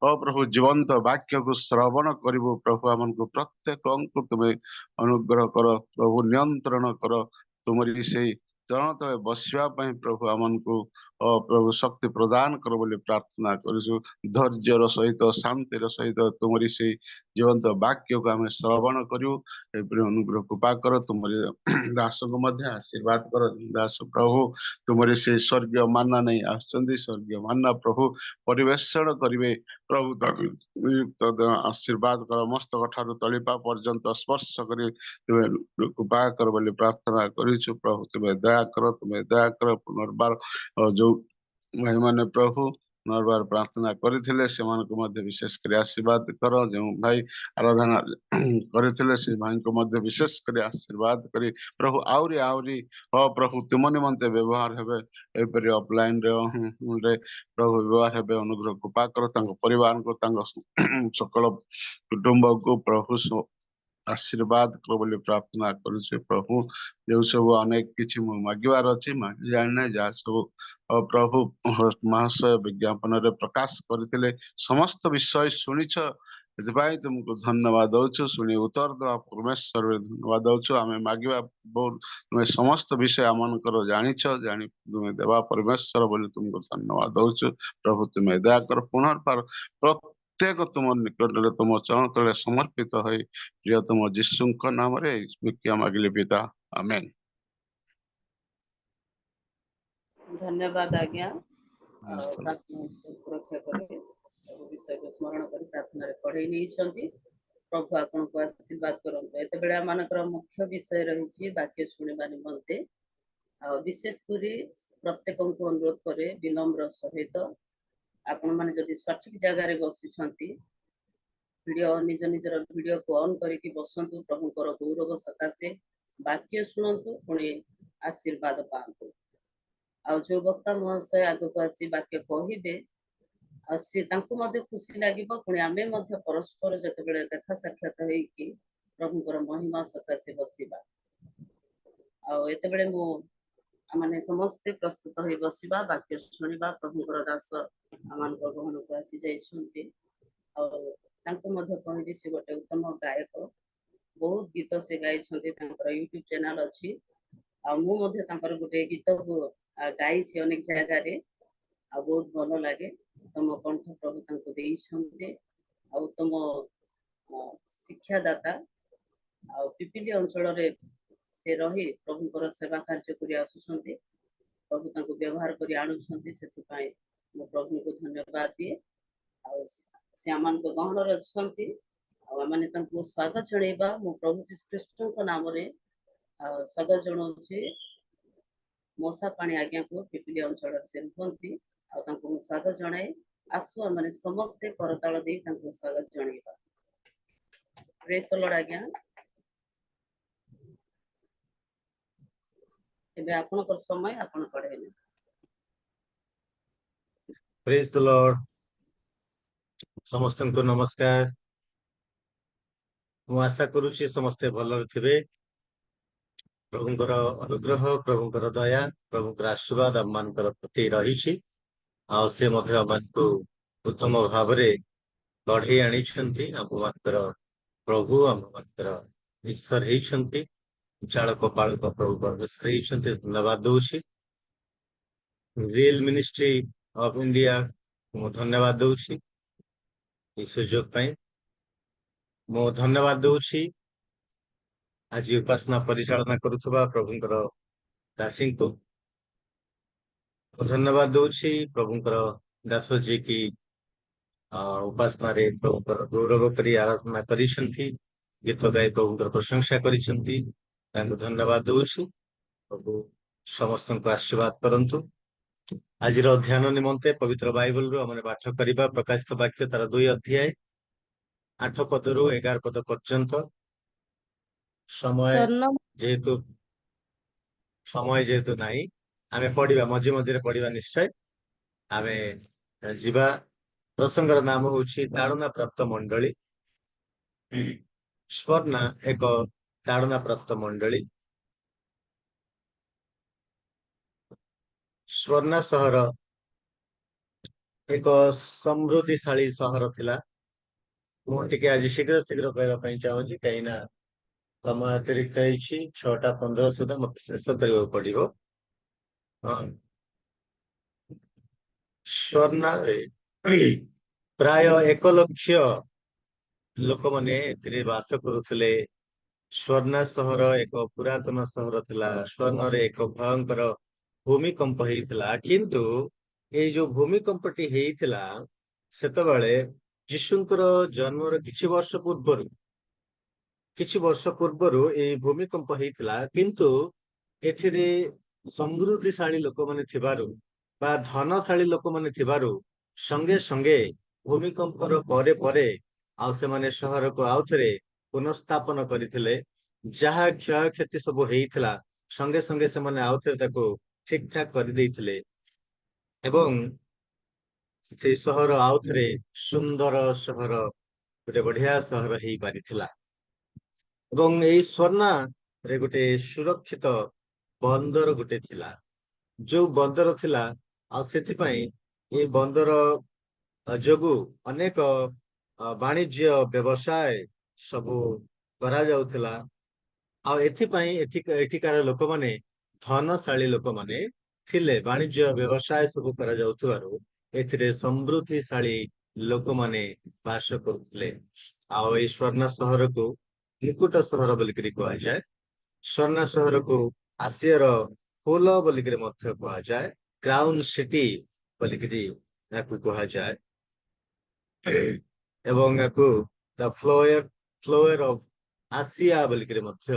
[SPEAKER 5] प्रभु जीवंत वाक्य को श्रवण करू प्रभु आम को प्रत्येक को तुम्हें अनुग्रह कर प्रभु नियंत्रण कर तुमरी से चरण तले बसवाई प्रभु आम को प्रभु शक्ति प्रदान कर बोली प्रार्थना करूँ धैर्यर सहित शांतिर सहित तुमरी से जीवंत वाक्य को आम श्रवण करूँ अनुग्रह कृपा कर तुमरी दास को मध्य आशीर्वाद कर दास प्रभु तुमरी से स्वर्गीय मानना नहीं आसुँच स्वर्गीय मानना प्रभु परिवेषण करेंगे प्रभु आशीर्वाद कर मस्तक ठारू तलिपा पर्यंत स्पर्श कर तुम्हें कृपा कर बोली प्रार्थना करूँ प्रभु तुम्हें दया कर पुनर्बार जो भाई माने प्रभु पुनर्बार प्रार्थना करथिले से विशेष कर आशीर्वाद कर जो भाई आराधना करथिले से भाई को मध्य विशेष कर आशीर्वाद करी प्रभु आउरी आउरी प्रभु तुम निमंते व्यवहार हेबे एपरि ऑफलाइन रे प्रभु व्यवहार हेबे अनुग्रह कृपा कर तांको परिवार को तांको सकल कुटुंब को प्रभु आशीर्वाद करो बोली प्रार्थना करुचे प्रभु। जो सब अनेक किछि मु मागिबार अछि मागि जाने जा सब प्रभु महाशय विज्ञापन रे प्रकाश करथिले समस्त विषय सुनिछ। एथिपाई तुमको धन्यवाद दउछु सुनी उत्तर दवा परमेश्वर रे धन्यवाद दउछु। आमे मागिबा बहुत तुमे समस्त विषय आमनकर जानिछ जानि तुमे देवा परमेश्वर बोली तुमको धन्यवाद दउछु। प्रभु तुमे दया कर पुनर्बार प्रत्येक तुम निकट रे तुम चरण तले समर्पित होई प्रिय तुम जीशुଙ୍କ नामରେ ସ୍ମୃତି ମାଗିଲେ ପିତା ଆମେନ୍।
[SPEAKER 1] धन्यवाद आज्ञा सुरक्षा करे विषय को स्मरण कर प्रार्थना पढ़े नहीं प्रभु आपन को आशीर्वाद करंतु। एते बेला मानकर मुख्य विषय रही वाक्य शुणवा निमंते विशेष करी प्रत्येक को अनुरोध करे विनम्र सहित आपण माने जदि सठिक जगह रे बसिछंती वीडियो निज निजर वीडियो को ऑन करके बसंतु प्रभुकर गौरव सकाशे वाक्य शुणु पुणी आशीर्वाद पातु। आ जो वक्ता महाशय आग को आसी वाक्य कहे सी खुशी लगे पुणी आम परस्पर जो देखा साक्षात होगी प्रभुकर महिमा सकाशे बसवा आते बड़े माने समस्ते प्रस्तुत हो बसवा वाक्य शुणा प्रभुकर दास आम गहन को आसी जाइछन्ति कहबी से गोटे उत्तम गायक बहुत गीत से गाई यूट्यूब चैनल अच्छी गोटे गीत को गाई अनेक जगार बहुत भल लगे उत्तम कंठ प्रभु उत्तम शिक्षादाता पिपिली अंचल से रही प्रभुकर सेवा कार्य कर आसुंट प्रभु व्यवहार कर आणुंट से प्रभु को धन्यवाद दिए से आम गहन अच्छा मैंने स्वागत जनइबा मो प्रभु श्रीकृष्ण नाम स्वागत जनाऊँगी मशा पाणी आज्ञा को पिपिली अंचल से रुहती स्वागत जनाए आसु मैंने समस्ते करताल दे स्वागत जनइबा। प्रेज द लॉर्ड आज्ञा एबे आपनकर समय आपन पढ़ेले।
[SPEAKER 6] प्रेज द लॉर्ड समस्त को नमस्कार। मु आशा करुछि समस्ते भल थे। प्रभुंकर अनुग्रह प्रभुंकर दया प्रभुंकर आशीर्वाद आम मान प्रति रही से उत्तम भाव बढ़े आनी आम मानकर प्रभु आम मानकर ईश्वर होती चालक पालक प्रभु परमेश्वर धन्यवाद दूसरी रियल मिनिस्ट्री ऑफ इंडिया मु धन्यवाद दूसरी सुजोग मो धन्यवाद दूसरी आज उपासना परिचालना करुवा प्रभुंकर दासी को धन्यवाद दूसरी प्रभुंकर दास जी की उपासना रे प्रभुंकर गौरव करी आराधना करी गीत गाई प्रभुंकर प्रशंसा करी धन्यवाद दूसरी प्रभु समस्त को आशीर्वाद करंतु। आज ध्यान निमंते पवित्र बाइबल रू आम पाठ करवा प्रकाशित वाक्य तार 2 अध्याय 8 पद रु 11 पद पर्यंत समय जेहेतु नहीं आमे पढ़िबा मझे मझे पढ़िबा निश्चय आमे जीवा। प्रसंगर नाम होछि ताड़ना प्राप्त मंडली स्वर्णा एक ताड़ना प्राप्त मंडली स्वर्णा सहर एक समृद्धिशाली सहर थिला। मुझे आज शीघ्र शीघ्र कहवाई चाहूँगी कहीं समय अतिरिक्त 6:15 सुधा मत शेष करने पड़ो। स्वर्णा प्राय 1 लाख लोक मैंने बास करुले। स्वर्णा सहर एक पुरातन सहर थिला। स्वर्ण रे एक भयंकर भूमिकंप होता किंतु ये जो भूमिकंपटी होता सेतबेले जीशुंकर जन्मर किछि वर्ष पूर्वर ये भूमिकंप होता किंतु एथिरे समृद्धिशाली लोक माने थिबारु बा धनशाली लोक माने थिबारु संगे संगे भूमिकंपर परे परे आ से माने शहर को आउथरे पुनर्स्थापन करथिले। जहा क्षय क्षति सब होइथिला संगे संगे से माने आउथरे ताको ठीक ठाक कर देइथिले एवं से सहर आउथरे सुंदर सहर गोटे बढ़िया सहर हेई पारिथिला। ଏବଂ ଏଇ ସ୍ୱର୍ଣ୍ଣା ରେ ଗୋଟେ ସୁରକ୍ଷିତ ବନ୍ଦର ଗୋଟେ ଥିଲା, ଯୋଉ ବନ୍ଦର ଥିଲା, ଆଉ ସେଥିପାଇଁ ଏଇ ବନ୍ଦର ଯୋଗୁ ଅନେକ ବାଣିଜ୍ୟ ବ୍ୟବସାୟ ସବୁ କରାଯାଉଥିଲା। ଆଉ ଏଥିପାଇଁ ଏଠିକାର ଲୋକମାନେ ଧନଶାଳୀ ଲୋକମାନେ ଥିଲେ। ବାଣିଜ୍ୟ ବ୍ୟବସାୟ ସବୁ କରାଯାଉଥିବାରୁ ଏଥିରେ ସମୃଦ୍ଧିଶାଳୀ ଲୋକମାନେ ବାସ କରୁଥିଲେ। ଆଉ ଏଇ ସ୍ୱର୍ଣ୍ଣ ସହରକୁ ମୁକୁଟ ସହର ବୋଲିକିରି କୁହାଯାଏ। ସ୍ୱର୍ଣ୍ଣ ସହରକୁ ଆସିଆର ଫୁଲ ବୋଲିକିରି ମଧ୍ୟ କୁହାଯାଏ। କ୍ରାଉନ ସିଟି ବୋଲିକିରି ଏହାକୁ କୁହାଯାଏ। ଏବଂ ଏହାକୁ ଦ ଫ୍ଲୋଏର ଅଫ ଆସିଆ ବୋଲିକିରି ମଧ୍ୟ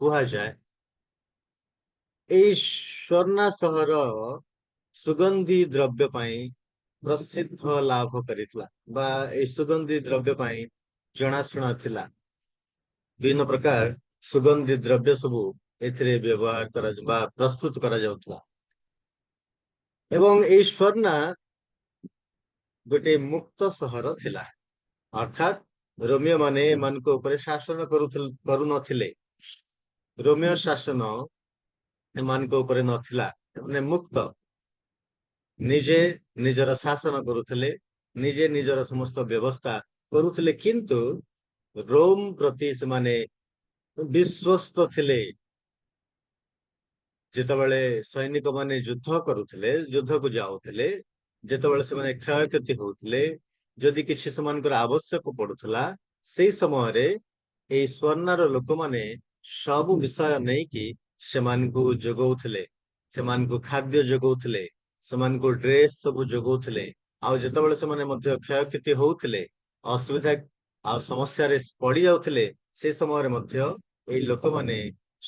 [SPEAKER 6] କୁହାଯାଏ। ଏଇ ସ୍ୱର୍ଣ୍ଣ ସହର ସୁଗନ୍ଧି ଦ୍ରବ୍ୟ ପାଇଁ ପ୍ରସିଦ୍ଧ ଲାଭ କରିଥିଲା, ବା ଏଇ ସୁଗନ୍ଧି ଦ୍ରବ୍ୟ ପାଇଁ ଜଣାଶୁଣା ଥିଲା। ବିଭିନ୍ନ ପ୍ରକାର ସୁଗନ୍ଧି ଦ୍ରବ୍ୟ ସବୁ ଏଥିରେ ବ୍ୟବହାର ବା ପ୍ରସ୍ତୁତ କରାଯାଉଥିଲା। ଏବଂ ଏଇ ସ୍ୱର୍ଣ୍ଣା ଗୋଟେ ମୁକ୍ତ ସହର ଥିଲା, ଅର୍ଥାତ୍ ରୋମିଓ ମାନେ ଏମାନଙ୍କ ଉପରେ ଶାସନ କରୁନଥିଲେ। ରୋମିଓ ଶାସନ ଏମାନଙ୍କ ଉପରେ ନଥିଲା, ମାନେ ମୁକ୍ତ, ନିଜେ ନିଜର ଶାସନ କରୁଥିଲେ, ନିଜେ ନିଜର ସମସ୍ତ ବ୍ୟବସ୍ଥା କରୁଥିଲେ। କିନ୍ତୁ ରୋମ ପ୍ରତି ସେମାନେ ବିଶ୍ୱସ୍ତ ଥିଲେ। ଯେତେବେଳେ ସୈନିକ ମାନେ ଯୁଦ୍ଧ କରୁଥିଲେ, ଯୁଦ୍ଧକୁ ଯାଉଥିଲେ, ଯେତେବେଳେ ସେମାନେ କ୍ଷୟକ୍ଷତି ହଉଥିଲେ, ଯଦି କିଛି ସେମାନଙ୍କର ଆବଶ୍ୟକ ପଡୁଥିଲା, ସେଇ ସମୟରେ ଏଇ ସ୍ୱର୍ଣ୍ଣର ଲୋକମାନେ ସବୁ ବିଷୟ ନେଇକି ସେମାନଙ୍କୁ ଯୋଗଉଥିଲେ, ସେମାନଙ୍କୁ ଖାଦ୍ୟ ଯୋଗଉଥିଲେ, ସେମାନଙ୍କୁ ଡ୍ରେସ ସବୁ ଯୋଗଉଥିଲେ। ଆଉ ଯେତେବେଳେ ସେମାନେ ମଧ୍ୟ କ୍ଷୟକ୍ଷତି ହଉଥିଲେ, ଅସୁବିଧା ଆଉ ସମସ୍ୟାରେ ପଡି ଯାଉଥିଲେ, ସେ ସମୟରେ ମଧ୍ୟ ଏଇ ଲୋକମାନେ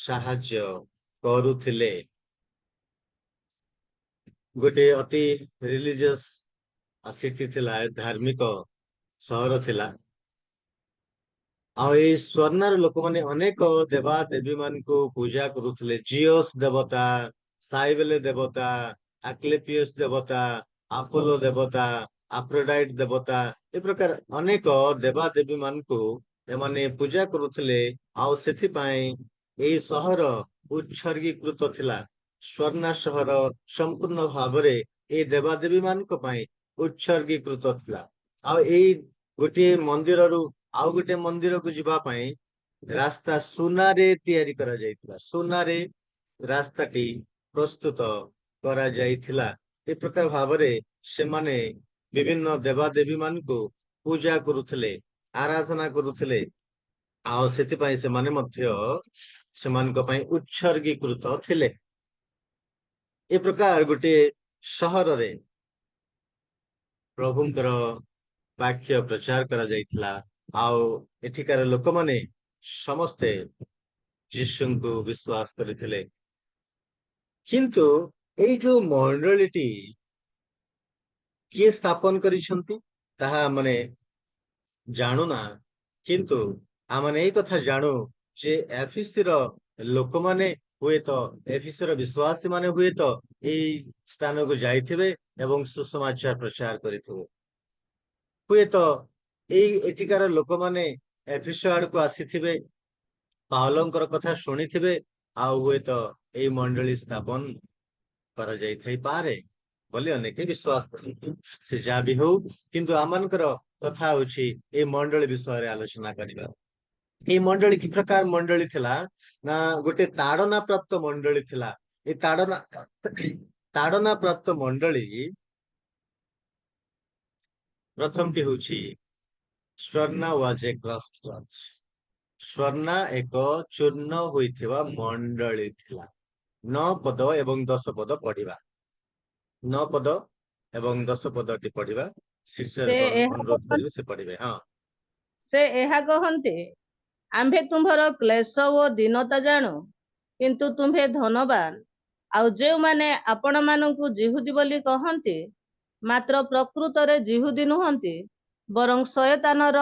[SPEAKER 6] ସାହାଯ୍ୟ କରୁଥିଲେ। ଗୋଟେ ଅତି ରିଲିଜିୟସ୍ ସିଟି ଥିଲା, ଧାର୍ମିକ ସହର ଥିଲା। ଆଉ ଏଇ ସ୍ୱର୍ଣ୍ଣର ଲୋକମାନେ ଅନେକ ଦେବା ଦେବୀ ମାନଙ୍କୁ ପୂଜା କରୁଥିଲେ। ଜିଓସ୍ ଦେବତା, ସାଇବେଲେ ଦେବତା, ଆକ୍ଲେପିୟସ୍ ଦେବତା, ଆପୋଲୋ ଦେବତା, ଆଫ୍ରୋଡାଇଟ୍ ଦେବତା, ଏ ପ୍ରକାର ଅନେକ ଦେବା ଦେବୀ ମାନଙ୍କୁ ଏମାନେ ପୂଜା କରୁଥିଲେ। ଆଉ ସେଥିପାଇଁ ଏଇ ସହର ଉତ୍ସର୍ଗୀକୃତ ଥିଲା। ସ୍ୱର୍ଣ୍ଣ ସହର ସମ୍ପୂର୍ଣ୍ଣ ଭାବରେ ଏଇ ଦେବାଦେବୀ ମାନଙ୍କ ପାଇଁ ଉତ୍ସର୍ଗୀକୃତ ଥିଲା। ଆଉ ଏଇ ଗୋଟିଏ ମନ୍ଦିରରୁ ଆଉ ଗୋଟେ ମନ୍ଦିରକୁ ଯିବା ପାଇଁ ରାସ୍ତା ସୁନାରେ ତିଆରି କରାଯାଇଥିଲା। ସୁନାରେ ରାସ୍ତାଟି ପ୍ରସ୍ତୁତ କରାଯାଇଥିଲା। ଏ ପ୍ରକାର ଭାବରେ ସେମାନେ ବିଭିନ୍ନ ଦେବାଦେବୀ ମାନଙ୍କୁ ପୂଜା କରୁଥିଲେ, ଆରାଧନା କରୁଥିଲେ। ଆଉ ସେଥିପାଇଁ ସେମାନେ ମଧ୍ୟ ସେମାନଙ୍କ ପାଇଁ ଉତ୍ସର୍ଗୀକୃତ ଥିଲେ। ଏ ପ୍ରକାର ଗୋଟିଏ ସହରରେ ପ୍ରଭୁଙ୍କର ବାକ୍ୟ ପ୍ରଚାର କରାଯାଇଥିଲା। ଆଉ ଏଠିକାର ଲୋକମାନେ ସମସ୍ତେ ଯୀଶୁଙ୍କୁ ବିଶ୍ୱାସ କରିଥିଲେ। କିନ୍ତୁ ଏଇ ଯୋଉ ମଣ୍ଡଳୀଟି କିଏ ସ୍ଥାପନ କରିଛନ୍ତି ତାହା ମାନେ ଜାଣୁନା, କିନ୍ତୁ ଆମେ ଏଇ କଥା ଜାଣୁ ଯେ ଏଫିସିର ଲୋକମାନେ ହୁଏତ, ଏଫିସିର ବିଶ୍ୱାସୀ ମାନେ ହୁଏତ ଏଇ ସ୍ଥାନକୁ ଯାଇଥିବେ ଏବଂ ସୁସମାଚାର ପ୍ରଚାର କରିଥିବେ। ହୁଏତ ଏଠିକାର ଲୋକମାନେ ଏଫିସ ଆଡକୁ ଆସିଥିବେ, ପାଉଲଙ୍କର କଥା ଶୁଣିଥିବେ, ଆଉ ହୁଏତ ଏଇ ମଣ୍ଡଳୀ ସ୍ଥାପନ କରାଯାଇଥାଇପାରେ ବୋଲି ଅନେକ ବିଶ୍ୱାସ କରନ୍ତି। ସେ ଯାହା ବି ହଉ, କିନ୍ତୁ ଆମମାନଙ୍କର କଥା ହଉଛି ଏଇ ମଣ୍ଡଳୀ ବିଷୟରେ ଆଲୋଚନା କରିବା। ଏଇ ମଣ୍ଡଳୀ କି ପ୍ରକାର ମଣ୍ଡଳୀ ଥିଲା ନା, ଗୋଟେ ତାଡନା ପ୍ରାପ୍ତ ମଣ୍ଡଳୀ ଥିଲା। এই ତାଡନା ପ୍ରାପ୍ତ ମଣ୍ଡଳୀ ପ୍ରଥମଟି ହଉଛି Swarna was A crust church. Swarna ଏକ ଚୂର୍ଣ୍ଣ ହୋଇଥିବା ମଣ୍ଡଳୀ ଥିଲା। 9 ପଦ ଏବଂ 10 ପଦ ପଢିବା। 9 ପଦ ଏବଂ 10 ପଦଟି ପଢିବା।
[SPEAKER 7] ସେ ଏହା
[SPEAKER 6] ଅନୁରୋଧ କରିବେ ସେ ପଢିବେ। ହଁ,
[SPEAKER 7] ସେ ଏହା କହନ୍ତି, ଆମ୍ଭେ ତୁମ୍ଭର କ୍ଲେଶ ଓ ଦୀନତା ଜାଣୁ, କିନ୍ତୁ ତୁମ୍ଭେ ଧନବାନ। ଆଉ ଯେଉଁମାନେ ଆପଣମାନଙ୍କୁ ଜିହୁଦୀ ବୋଲି କହନ୍ତି, ମାତ୍ର ପ୍ରକୃତରେ ଜିହୁଦୀ ନୁହନ୍ତି, ବରଂ ଶୟତାନର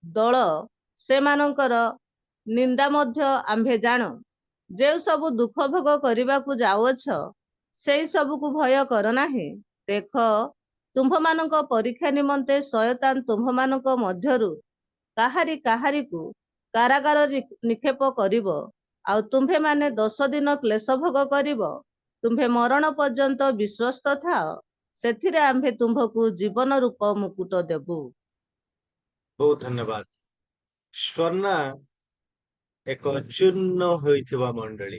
[SPEAKER 7] ଦଳ, ସେମାନଙ୍କର ନିନ୍ଦା ମଧ୍ୟ ଆମ୍ଭେ ଜାଣୁ। ଯେଉଁ ସବୁ ଦୁଃଖ ଭୋଗ କରିବାକୁ ଯାଉଅଛ, ସେଇ ସବୁକୁ ଭୟ କର ନାହିଁ। ଦେଖ, ତୁମ୍ଭମାନଙ୍କ ପରୀକ୍ଷା ନିମନ୍ତେ ଶୟତାନ ତୁମ୍ଭମାନଙ୍କ ମଧ୍ୟରୁ କାହାରିକୁ କାରାଗାର ନିକ୍ଷେପ କରିବ। ଆଉ ତୁମ୍ଭେମାନେ 10 ଦିନ କ୍ଲେଶ ଭୋଗ କରିବ। ତୁମ୍ଭେ ମରଣ ପର୍ଯ୍ୟନ୍ତ ବିଶ୍ୱସ୍ତ ଥାଅ, ସେଥିରେ ଆମ୍ଭେ ତୁମ୍ଭକୁ ଜୀବନ ରୂପ ମୁକୁଟ ଦେବୁ।
[SPEAKER 6] ବହୁତ ଧନ୍ୟବାଦ। ସ୍ୱର୍ଣ୍ଣା ଏକ ଚୂର୍ଣ୍ଣ ହୋଇଥିବା ମଣ୍ଡଳୀ।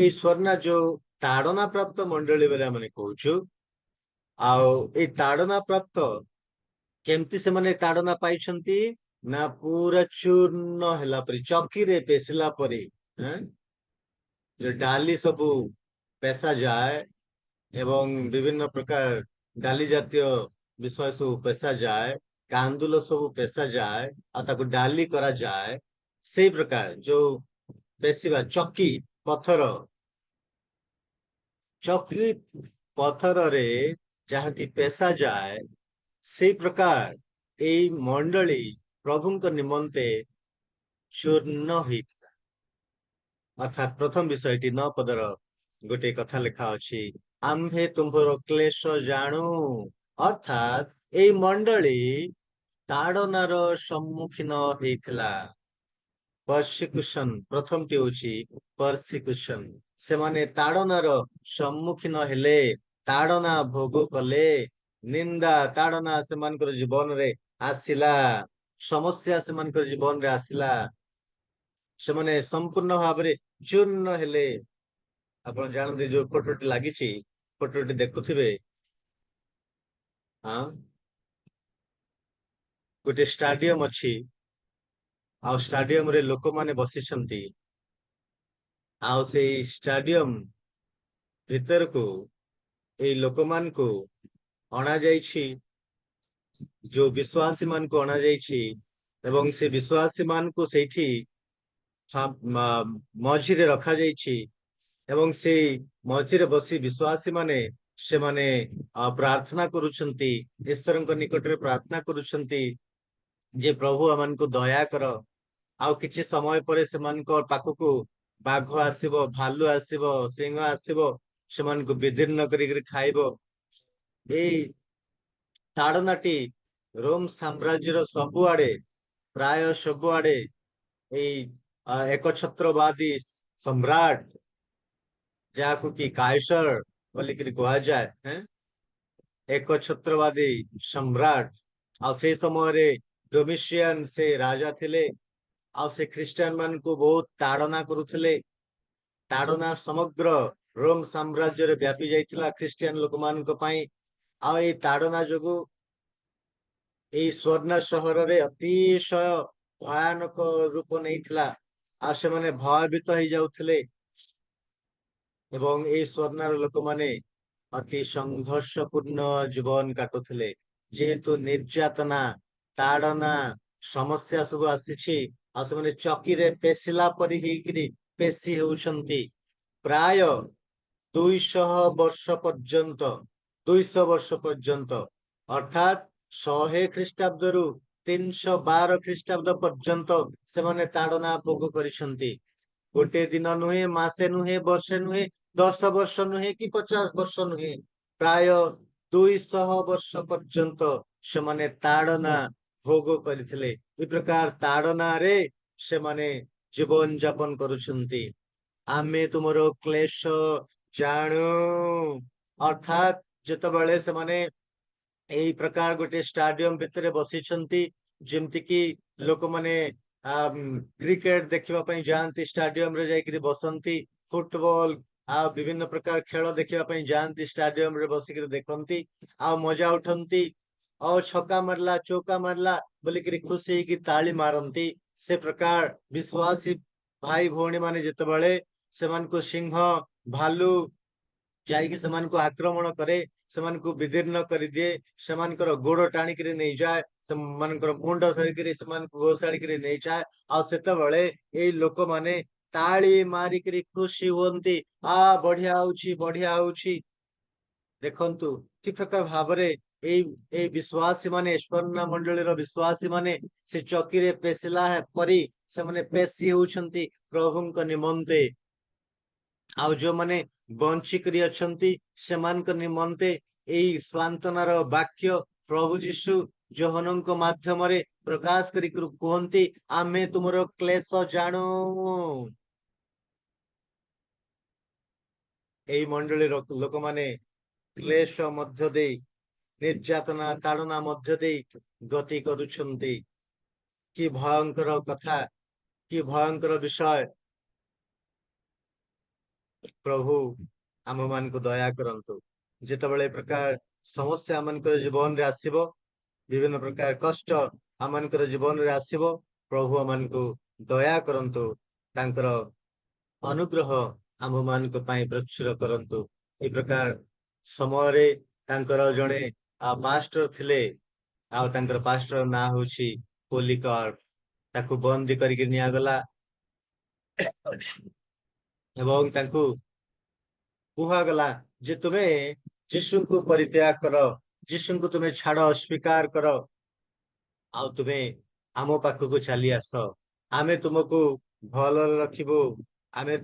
[SPEAKER 6] ଏଇ ସ୍ୱର୍ଣ୍ଣା ଯୋଉ ତାଡନା ପ୍ରାପ୍ତ ମଣ୍ଡଳୀ ବୋଲି ଆମେ କହୁଛୁ। ଆଉ ଏଇ ତାଡନା ପ୍ରାପ୍ତ କେମିତି ସେମାନେ ତାଡନା ପାଇଛନ୍ତି ନା ପୁରା ଚୂର୍ଣ୍ଣ ହେଲା ପରି, ଚକିରେ ପେଷିଲା ପରି। ଡାଲି ସବୁ ପେଶା ଯାଏ ଏବଂ ବିଭିନ୍ନ ପ୍ରକାର ଡାଲି ଜାତୀୟ ବିଷୟ ସବୁ ପେଶା ଯାଏ, କାନ୍ଦୁଲ ସବୁ ପେଶା ଯାଏ ଆଉ ତାକୁ ଡାଲି କରାଯାଏ। ସେଇ ପ୍ରକାର ଯୋଉ ପେଶିବା ଚକି ପଥରରେ ଯାହାକି ପେଶା ଯାଏ, ସେଇ ପ୍ରକାର ଏଇ ମଣ୍ଡଳୀ ପ୍ରଭୁଙ୍କ ନିମନ୍ତେ ଚୂର୍ଣ୍ଣ ହେଇଥିଲା। ଅର୍ଥାତ୍ ପ୍ରଥମ ବିଷୟଟି 9 ପଦର ଗୋଟେ କଥା ଲେଖା ଅଛି, ଆମ୍ଭେ ତୁମ୍ଭର କ୍ଲେଶ ଜାଣୁ। ଅର୍ଥାତ୍ ଏଇ ମଣ୍ଡଳୀ ତାଡନାର ସମ୍ମୁଖୀନ ହେଇଥିଲା। ପର୍ସିକ୍ୟୁସନ, ପ୍ରଥମଟି ହଉଛି ପର୍ସିକ୍ୟୁସନ। ସେମାନେ ତାଡନାର ସମ୍ମୁଖୀନ ହେଲେ, ତାଡନା ଭୋଗ କଲେ, ନିନ୍ଦା ତାଡନା ସେମାନଙ୍କର ଜୀବନରେ ଆସିଲା, ସମସ୍ୟା ସେମାନଙ୍କର ଜୀବନରେ ଆସିଲା। ସେମାନେ ସମ୍ପୂର୍ଣ୍ଣ ଭାବରେ ଚୂର୍ଣ୍ଣ ହେଲେ। ଆପଣ ଜାଣନ୍ତି ଯୋଉ ଫଟୋଟି ଲାଗିଛି, ଫଟୋଟି ଦେଖୁଥିବେ, ଗୋଟେ ଷ୍ଟାଡିୟମ ଅଛି ଆଉ ଷ୍ଟାଡିୟମରେ ଲୋକମାନେ ବସିଛନ୍ତି। ଆଉ ସେଇ ଷ୍ଟାଡିୟମ ଭିତରକୁ ଏଇ ଲୋକମାନଙ୍କୁ ଅଣାଯାଇଛି, ଯୋଉ ବିଶ୍ୱାସୀ ମାନଙ୍କୁ ଅଣାଯାଇଛି ଏବଂ ସେ ବିଶ୍ୱାସୀ ମାନଙ୍କୁ ସେଇଠି ମଝିରେ ରଖାଯାଇଛି ଏବଂ ସେଇ ମଝିରେ ବସି ବିଶ୍ୱାସୀ ମାନେ ସେମାନେ ପ୍ରାର୍ଥନା କରୁଛନ୍ତି, ଈଶ୍ୱରଙ୍କ ନିକଟରେ ପ୍ରାର୍ଥନା କରୁଛନ୍ତି ଯେ ପ୍ରଭୁ ଆମମାନଙ୍କୁ ଦୟା କର। ଆଉ କିଛି ସମୟ ପରେ ସେମାନଙ୍କ ପାଖକୁ ବାଘ ଆସିବ, ଭାଲୁ ଆସିବ, ସିଂହ ଆସିବ, ସେମାନଙ୍କୁ ବିଦୀର୍ଣ୍ଣ କରିକି ଖାଇବ। ଏଇ ତାଡନାଟି ରୋମ ସାମ୍ରାଜ୍ୟର ସବୁଆଡେ, ପ୍ରାୟ ସବୁଆଡେ ଏଇ ଏକଛତ୍ରବାଦୀ ସମ୍ରାଟ, ଯାହାକୁ କି କାଇସର ବୋଲିକିରି କୁହାଯାଏ, ଏକଛତ୍ରବାଦୀ ସମ୍ରାଟ। ଆଉ ସେଇ ସମୟରେ ଡୋମିସିଆନ ସେ ରାଜା ଥିଲେ। ଆଉ ସେ ଖ୍ରୀଷ୍ଟିଆନ ମାନଙ୍କୁ ବହୁତ ତାଡନା କରୁଥିଲେ। ତାଡନା ସମଗ୍ର ରୋମ ସାମ୍ରାଜ୍ୟରେ ବ୍ୟାପି ଯାଇଥିଲା ଖ୍ରୀଷ୍ଟିଆନ ଲୋକମାନଙ୍କ ପାଇଁ। ଆଉ ଏଇ ତାଡନା ଯୋଗୁ ଏଇ ସ୍ୱର୍ଣ୍ଣା ସହରରେ ଅତିଶୟ ଭୟାନକ ରୂପ ନେଇଥିଲା। ଆଉ ସେମାନେ ଭୟଭୀତ ହେଇଯାଉଥିଲେ ଏବଂ ଏଇ ସ୍ୱର୍ଣ୍ଣାର ଲୋକମାନେ ଅତି ସଂଘର୍ଷପୂର୍ଣ୍ଣ ଜୀବନ କାଟୁଥିଲେ। ଯେହେତୁ ନିର୍ଯାତନା, ତାଡନା, ସମସ୍ୟା ସବୁ ଆସିଛି ଆଉ ସେମାନେ ଚକିରେ ପେଷିଲା ପରି ହେଇକିରି ପେଶି ହେଉଛନ୍ତି। ପ୍ରାୟ 200 ବର୍ଷ ପର୍ଯ୍ୟନ୍ତ ଅର୍ଥାତ୍ 100 ଖ୍ରୀଷ୍ଟାବ୍ଦରୁ 312 ଖ୍ରୀଷ୍ଟାବ୍ଦ ପର୍ଯ୍ୟନ୍ତ ସେମାନେ ତାଡନା ଭୋଗ କରିଛନ୍ତି। ଗୋଟେ ଦିନ ନୁହେଁ, ମାସେ ନୁହେଁ, ବର୍ଷେ ନୁହେଁ, 10 ବର୍ଷ ନୁହେଁ କି 50 ବର୍ଷ ନୁହେଁ, ପ୍ରାୟ 200 ବର୍ଷ ପର୍ଯ୍ୟନ୍ତ ସେମାନେ ତାଡନା ଭୋଗ କରିଥିଲେ। ଏ ପ୍ରକାର ତାଡନାରେ ସେମାନେ ଜୀବନ ଯାପନ କରୁଛନ୍ତି। ଆମେ ତୁମର କ୍ଲେଶ ଜାଣୁ। ଅର୍ଥାତ୍ ଯେତେବେଳେ ସେମାନେ ଏଇ ପ୍ରକାର ଗୋଟେ ଷ୍ଟାଡିୟମ ଭିତରେ ବସିଛନ୍ତି, ଯେମିତି କି ଲୋକମାନେ କ୍ରିକେଟ ଦେଖିବା ପାଇଁ ଯାଆନ୍ତି, ଷ୍ଟାଡିୟମ ରେ ଯାଇକିରି ବସନ୍ତି, ଫୁଟବଲ ଆଉ ବିଭିନ୍ନ ପ୍ରକାର ଖେଳ ଦେଖିବା ପାଇଁ ଯାଆନ୍ତି, ଷ୍ଟାଡିୟମ ରେ ବସିକିରି ଦେଖନ୍ତି ଆଉ ମଜା ଉଠନ୍ତି। ଆଉ ଛକା ମାରିଲା, ଚୌକା ମାରିଲା ବୋଲିକିରି ଖୁସି ହେଇକି ତାଳି ମାରନ୍ତି। ସେ ପ୍ରକାର ବିଶ୍ୱାସୀ ଭାଇ ଭଉଣୀ ମାନେ ଯେତେବେଳେ ସେମାନଙ୍କୁ ସିଂହ, ଭାଲୁ ଯାଇକି ସେମାନଙ୍କୁ ଆକ୍ରମଣ କରେ, ସେମାନଙ୍କୁ ବିଦୀର୍ଣ୍ଣ କରିଦିଏ, ସେମାନଙ୍କର ଗୋଡ ଟାଣିକିରି ନେଇଯାଏ, ସେମାନଙ୍କର ମୁଣ୍ଡ ଧରିକିରି ସେମାନଙ୍କୁ ଘୋଷାଡ଼ିକିରି ନେଇଯାଏ। ଆଉ ସେତେବେଳେ ଏଇ ଲୋକମାନେ ତାଳି ମାରିକିରି ଖୁସି ହୁଅନ୍ତି, ବଢିଆ ହଉଛି, ବଢିଆ ହଉଛି। ଦେଖନ୍ତୁ କି ପ୍ରକାର ଭାବରେ ଏଇ ବିଶ୍ୱାସୀ ମାନେ, ସ୍ୱର୍ଣ୍ଣା ମଣ୍ଡଳୀର ବିଶ୍ୱାସୀ ମାନେ ସେ ଚକିରେ ପେଷିଲା ପରି ସେମାନେ ପେଶି ହେଉଛନ୍ତି ପ୍ରଭୁଙ୍କ ନିମନ୍ତେ। ଆଉ ଯୋଉମାନେ ବଞ୍ଚିକରି ଅଛନ୍ତି ସେମାନଙ୍କ ନିମନ୍ତେ ଏଇ ସାନ୍ତ୍ୱନାର ବାକ୍ୟ ପ୍ରଭୁ ଯୀଶୁ ଯୋହନଙ୍କ ମାଧ୍ୟମରେ ପ୍ରକାଶ କରି କୁହନ୍ତି ଆମେ ତୁମର କ୍ଲେଶ ଜାଣୁ। ଏଇ ମଣ୍ଡଳୀର ଲୋକମାନେ କ୍ଲେଶ ମଧ୍ୟ ଦେଇ, ନିର୍ଯାତନା ତାଡ଼ନା ମଧ୍ୟ ଦେଇ ଗତି କରୁଛନ୍ତି। କି ଭୟଙ୍କର କଥା, କି ଭୟଙ୍କର ବିଷୟ। ପ୍ରଭୁ ଆମ ମାନଙ୍କୁ ଦୟା କରନ୍ତୁ। ଯେତେବେଳେ ଏ ପ୍ରକାର ସମସ୍ୟା ଆମମାନଙ୍କର ଜୀବନରେ ଆସିବ, ବିଭିନ୍ନ ପ୍ରକାର କଷ୍ଟ ଆମମାନଙ୍କର ଜୀବନରେ ଆସିବ, ପ୍ରଭୁ ଆମମାନଙ୍କୁ ଦୟା କରନ୍ତୁ। ତାଙ୍କର ଅନୁଗ୍ରହ ଆମ ମାନଙ୍କ ପାଇଁ ପ୍ରଚୁର କରନ୍ତୁ। ଏ ପ୍ରକାର ସମୟରେ ତାଙ୍କର ଜଣେ ପାଷ୍ଟର ଥିଲେ, ଆଉ ତାଙ୍କର ପାଷ୍ଟର ନାଁ ହଉଛି ପୋଲିକାର୍ପ। ତାକୁ ବନ୍ଦୀ କରିକି ନିଆଗଲା ଏବଂ ତାଙ୍କୁ କୁହାଗଲା ଯେ ତୁମେ ଯୀଶୁଙ୍କୁ ପରିତ୍ୟାଗ କର, ଯୀଶୁଙ୍କୁ ତୁମେ ଛାଡ, ଅସ୍ୱୀକାର କର, ଆଉ ତୁମେ ଆମ ପାଖକୁ ଚାଲି ଆସ। ଆମେ ତୁମକୁ ଭଲରେ ରଖିବୁ, ଆମେ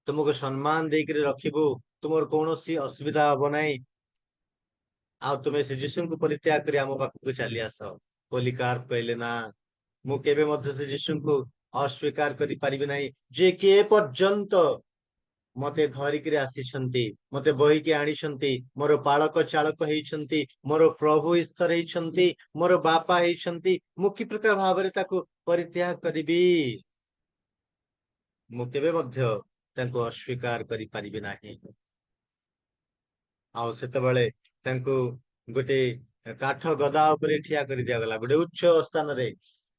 [SPEAKER 6] ତୁମକୁ ସମ୍ମାନ ଦେଇକରି ରଖିବୁ, ତୁମର କୌଣସି ଅସୁବିଧା ହବ ନାହିଁ, ଆଉ ତୁମେ ସେ ଯୀଶୁଙ୍କୁ ପରିତ୍ୟାଗ କରି ଆମ ପାଖକୁ ଚାଲି ଆସ। ପୋଲିକାର୍ପ କହିଲେ ନା, ମୁଁ କେବେ ମଧ୍ୟ ସେ ଯୀଶୁଙ୍କୁ ଅସ୍ୱୀକାର କରିପାରିବି ନାହିଁ, ଯେ କି ଏ ପର୍ଯ୍ୟନ୍ତ ମତେ ଧରିକିରି ଆସିଛନ୍ତି, ମତେ ବହିକି ଆଣିଛନ୍ତି, ମୋର ପାଳକ ଚାଳକ ହେଇଛନ୍ତି, ମୋର ପ୍ରଭୁ ଈଶ୍ୱର ହେଇଛନ୍ତି, ମୋର ବାପା ହେଇଛନ୍ତି। ମୁଁ କି ପ୍ରକାର ଭାବରେ ତାକୁ ପରିତ୍ୟାଗ କରିବି? ମୁଁ କେବେ ମଧ୍ୟ ତାଙ୍କୁ ଅସ୍ୱୀକାର କରିପାରିବି ନାହିଁ। ଆଉ ସେତେବେଳେ ତାଙ୍କୁ ଗୋଟେ କାଠ ଗଦା ଉପରେ ଠିଆ କରି ଦିଆଗଲା, ଗୋଟେ ଉଚ୍ଚ ସ୍ଥାନରେ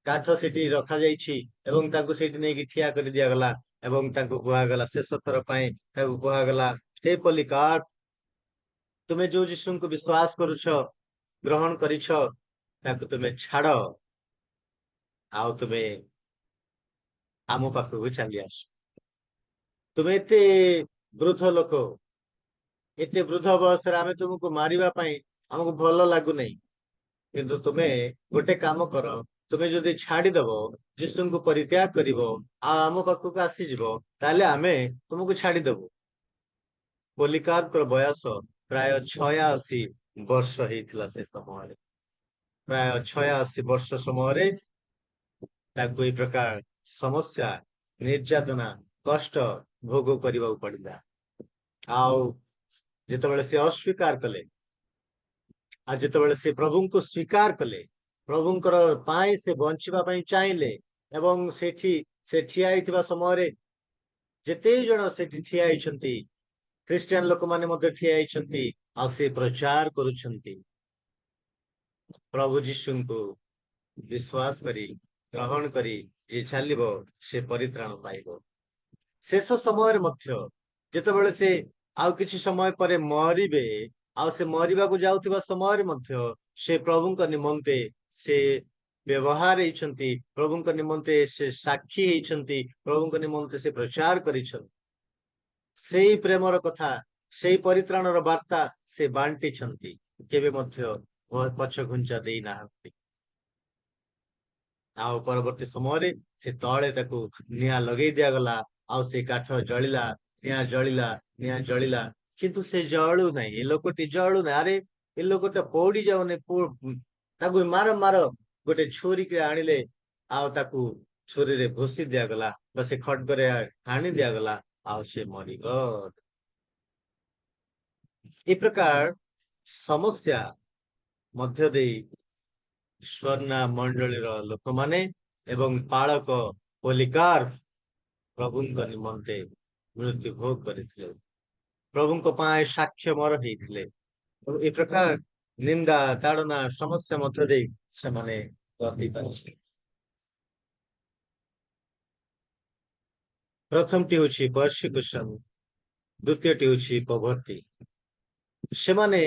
[SPEAKER 6] କାଠ ସେଠି ରଖାଯାଇଛି ଏବଂ ତାଙ୍କୁ ସେଇଠି ନେଇକି ଠିଆ କରି ଦିଆଗଲା ଏବଂ ତାଙ୍କୁ କୁହାଗଲା, ଶେଷ ଥର ପାଇଁ ତାକୁ କୁହାଗଲା, ହେ ପୋଲିକାର୍ପ, ତୁମେ ଯୋଉ ଯୀଶୁଙ୍କୁ ବିଶ୍ୱାସ କରୁଛ, ଗ୍ରହଣ କରିଛ, ତାକୁ ତୁମେ ଛାଡ, ଆଉ ତୁମେ ଆମ ପାଖକୁ ଚାଲି ଆସ। ତୁମେ ଏତେ ବୃଦ୍ଧ ଲୋକ, ଏତେ ବୃଦ୍ଧ ବୟସରେ ଆମେ ତୁମକୁ ମାରିବା ପାଇଁ ଆମକୁ ଭଲ ଲାଗୁନାହିଁ, କିନ୍ତୁ ତୁମେ ଗୋଟେ କାମ କର, ତୁମେ ଯଦି ଛାଡିଦବ, ଯୀଶୁଙ୍କୁ ପରିତ୍ୟାଗ କରିବ, ଆଉ ଆମ ପାଖକୁ ଆସିଯିବ, ତାହେଲେ ଆମେ ତୁମକୁ ଛାଡିଦବୁ। ପୋଲିକାର୍ପର ବୟସ ପ୍ରାୟ 86 ବର୍ଷ ହେଇଥିଲା। ସେ ସମୟରେ ପ୍ରାୟ 86 ବର୍ଷ ସମୟରେ ତାକୁ এই ପ୍ରକାର ସମସ୍ୟା, ନିର୍ଯାତନା, କଷ୍ଟ ଭୋଗ କରିବାକୁ ପଡିଲା। ଆଉ ଯେତେବେଳେ ସେ ଅସ୍ୱୀକାର କଲେ, ଆଉ ଯେତେବେଳେ ସେ ପ୍ରଭୁଙ୍କୁ ସ୍ୱୀକାର କଲେ, ପ୍ରଭୁଙ୍କର ପାଇଁ ସେ ବଞ୍ଚିବା ପାଇଁ ଚାହିଁଲେ, ଏବଂ ସେଠି ସେ ଠିଆ ହେଇଥିବା ସମୟରେ ଯେତେ ଜଣ ସେଠି ଠିଆ ହେଇଛନ୍ତି, ଖ୍ରୀଷ୍ଟିଆନ ଲୋକମାନେ ମଧ୍ୟ ଠିଆ ହେଇଛନ୍ତି, ଆଉ ସେ ପ୍ରଚାର କରୁଛନ୍ତି, ପ୍ରଭୁ ଯୀଶୁଙ୍କୁ ବିଶ୍ୱାସ କରି, ଗ୍ରହଣ କରି ଯିଏ ଚାଲିବ, ସେ ପରିତ୍ରାଣ ପାଇବ। ଶେଷ ସମୟରେ ମଧ୍ୟ ଯେତେବେଳେ ସେ ଆଉ କିଛି ସମୟ ପରେ ମରିବେ, ଆଉ ସେ ମରିବାକୁ ଯାଉଥିବା ସମୟରେ ମଧ୍ୟ ସେ ପ୍ରଭୁଙ୍କ ନିମନ୍ତେ ସେ ବ୍ୟବହାର ହେଇଛନ୍ତି, ପ୍ରଭୁଙ୍କ ନିମନ୍ତେ ସେ ସାକ୍ଷୀ ହେଇଛନ୍ତି, ପ୍ରଭୁଙ୍କ ନିମନ୍ତେ ସେ ପ୍ରଚାର କରିଛନ୍ତି। ସେଇ ପ୍ରେମର କଥା, ସେଇ ପରିତ୍ରାଣର ବାର୍ତ୍ତା ସେ ବାଣ୍ଟିଛନ୍ତି, କେବେ ମଧ୍ୟ ପଛ ଘୁଞ୍ଚା ଦେଇନାହାନ୍ତି। ଆଉ ପରବର୍ତ୍ତୀ ସମୟରେ ସେ ତଳେ ତାକୁ ନିଆଁ ଲଗେଇ ଦିଆଗଲା, ଆଉ ସେ କାଠ ଜଳିଲା, ନିଆଁ ଜଳିଲା, ନିଆଁ ଜଳିଲା, କିନ୍ତୁ ସେ ଜଳୁ ନାହିଁ। ଏ ଲୋକଟି ଜଳୁ ନାହିଁ। ଆରେ ଏ ଲୋକଟା ପୋଡି ଯାଉନି, ତାକୁ ମାର ମାର, ଗୋଟେ ଛୁରୀକି ଆଣିଲେ, ଆଉ ତାକୁ ଛୁରୀରେ ଭୁଷି ଦିଆଗଲା, ବା ସେ ଖଡ୍ଗରେ ହାଣି ଦିଆଗଲା, ଆଉ ସେ ମରିଗଲା। ଏ ପ୍ରକାର ସମସ୍ୟା ମଧ୍ୟ ଦେଇ ସ୍ୱର୍ଣ୍ଣା ମଣ୍ଡଳୀର ଲୋକମାନେ ଏବଂ ପାଳକ ପୋଲିକାର୍ପ ପ୍ରଭୁଙ୍କ ନିମନ୍ତେ ମୃତ୍ୟୁ ଭୋଗ କରିଥିଲେ, ପ୍ରଭୁଙ୍କ ପାଇଁ ସାକ୍ଷ୍ୟମର ହେଇଥିଲେ। ଏ ପ୍ରକାର ନିନ୍ଦା, ତାଡ଼ନା, ସମସ୍ୟା ମଧ୍ୟ ଦେଇ ସେମାନେ ଗତି କରିଥିଲେ। ପ୍ରଥମଟି ହଉଛି ପର୍ସିକ୍ୟୁସନ, ଦ୍ୱିତୀୟଟି ହଉଛି ପଭର୍ଟି। ସେମାନେ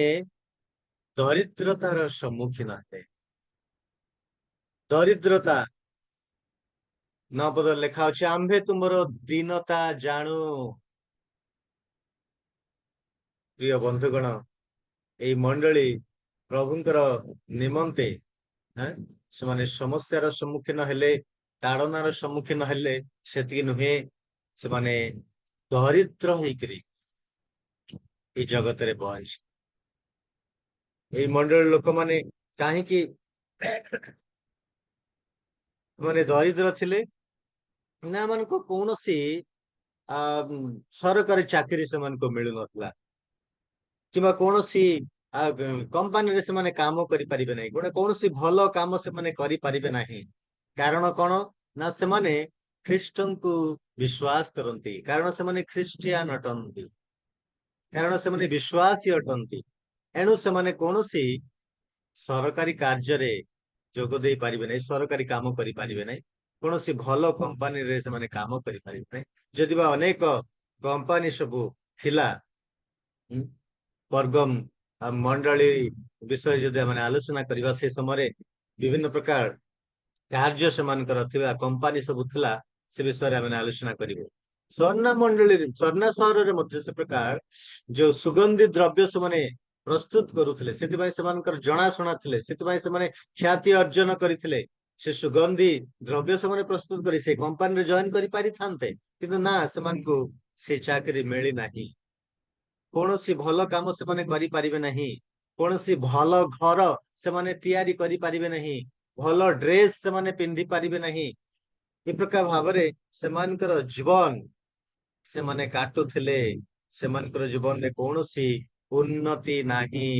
[SPEAKER 6] ଦରିଦ୍ରତାର ସମ୍ମୁଖୀନ ହେଲେ। ଦରିଦ୍ରତା 9 ପଦରେ ଲେଖା ଅଛି, ଆମ୍ଭେ ତୁମର ଦୀନତା ଜାଣୁ। ପ୍ରିୟ ବନ୍ଧୁଗଣ, ଏଇ ମଣ୍ଡଳୀ ପ୍ରଭୁଙ୍କର ନିମନ୍ତେ ସେମାନେ ସମସ୍ୟାର ସମ୍ମୁଖୀନ ହେଲେ, ତାଡ଼ନାର ସମ୍ମୁଖୀନ ହେଲେ। ସେତିକି ନୁହେଁ, ସେମାନେ ଦରିଦ୍ର ହେଇକରି এই ଜଗତରେ ବଞ୍ଚ। এই ମଣ୍ଡଳୀ ଲୋକମାନେ କାହିଁକି ମାନେ ଦରିଦ୍ର ଥିଲେ ନା ମାନଙ୍କୁ କୌଣସି ସରକାରୀ ଚାକିରି ସେମାନଙ୍କୁ ମିଳୁନଥିଲା କିମ୍ବା କୌଣସି କମ୍ପାନୀରେ ସେମାନେ କାମ କରିପାରିବେ ନାହିଁ, କୌଣସି ଭଲ କାମ ସେମାନେ କରିପାରିବେ ନାହିଁ। କାରଣ କଣ ନା ସେମାନେ ଖ୍ରୀଷ୍ଟଙ୍କୁ ବିଶ୍ୱାସ କରନ୍ତି, କାରଣ ସେମାନେ ଖ୍ରୀଷ୍ଟିଆନ ଅଟନ୍ତି, କାରଣ ସେମାନେ ବିଶ୍ୱାସୀ ଅଟନ୍ତି। ଏଣୁ ସେମାନେ କୌଣସି ସରକାରୀ କାର୍ଯ୍ୟରେ ଯୋଗ ଦେଇ ପାରିବେ ନାହିଁ, ସରକାରୀ କାମ କରିପାରିବେ ନାହିଁ, କୌଣସି ଭଲ କମ୍ପାନୀରେ ସେମାନେ କାମ କରିପାରିବେ ନାହିଁ। ଯଦି ବା ଅନେକ କମ୍ପାନୀ ସବୁ ଥିଲା, ବର୍ଗମ ମଣ୍ଡଳୀ ବିଷୟ ଯଦି ଆମେ ଆଲୋଚନା କରିବା, ସେ ସମୟରେ ବିଭିନ୍ନ ପ୍ରକାର କାର୍ଯ୍ୟ ସେମାନଙ୍କର ଥିବା କମ୍ପାନୀ ସବୁ ଥିଲା, ସେ ବିଷୟରେ ଆମେ ଆଲୋଚନା କରିବୁ। ସ୍ୱର୍ଣ୍ଣ ମଣ୍ଡଳୀରେ, ସ୍ୱର୍ଣ୍ଣ ସହରରେ ମଧ୍ୟ ସେ ପ୍ରକାର ଯୋଉ ସୁଗନ୍ଧି ଦ୍ରବ୍ୟ ସେମାନେ ପ୍ରସ୍ତୁତ କରୁଥିଲେ, ସେଥିପାଇଁ ସେମାନଙ୍କର ଜଣାଶୁଣା ଥିଲେ, ସେଥିପାଇଁ ସେମାନେ ଖ୍ୟାତି ଅର୍ଜନ କରିଥିଲେ। ସେ ସୁଗନ୍ଧି ଦ୍ରବ୍ୟ ସେମାନେ ପ୍ରସ୍ତୁତ କରି ସେ କମ୍ପାନୀରେ ଜଏନ କରିପାରିଥାନ୍ତେ, କିନ୍ତୁ ନା, ସେମାନଙ୍କୁ ସେ ଚାକିରି ମିଳି ନାହିଁ। କୌଣସି ଭଲ କାମ ସେମାନେ କରିପାରିବେ ନାହିଁ, କୌଣସି ଭଲ ଘର ସେମାନେ ତିଆରି କରିପାରିବେ ନାହିଁ, ଭଲ ଡ୍ରେସ ସେମାନେ ପିନ୍ଧି ପାରିବେ ନାହିଁ। ଏ ପ୍ରକାର ଭାବରେ ସେମାନଙ୍କର ଜୀବନ ସେମାନେ କାଟୁଥିଲେ। ସେମାନଙ୍କର ଜୀବନରେ କୌଣସି ଉନ୍ନତି ନାହିଁ,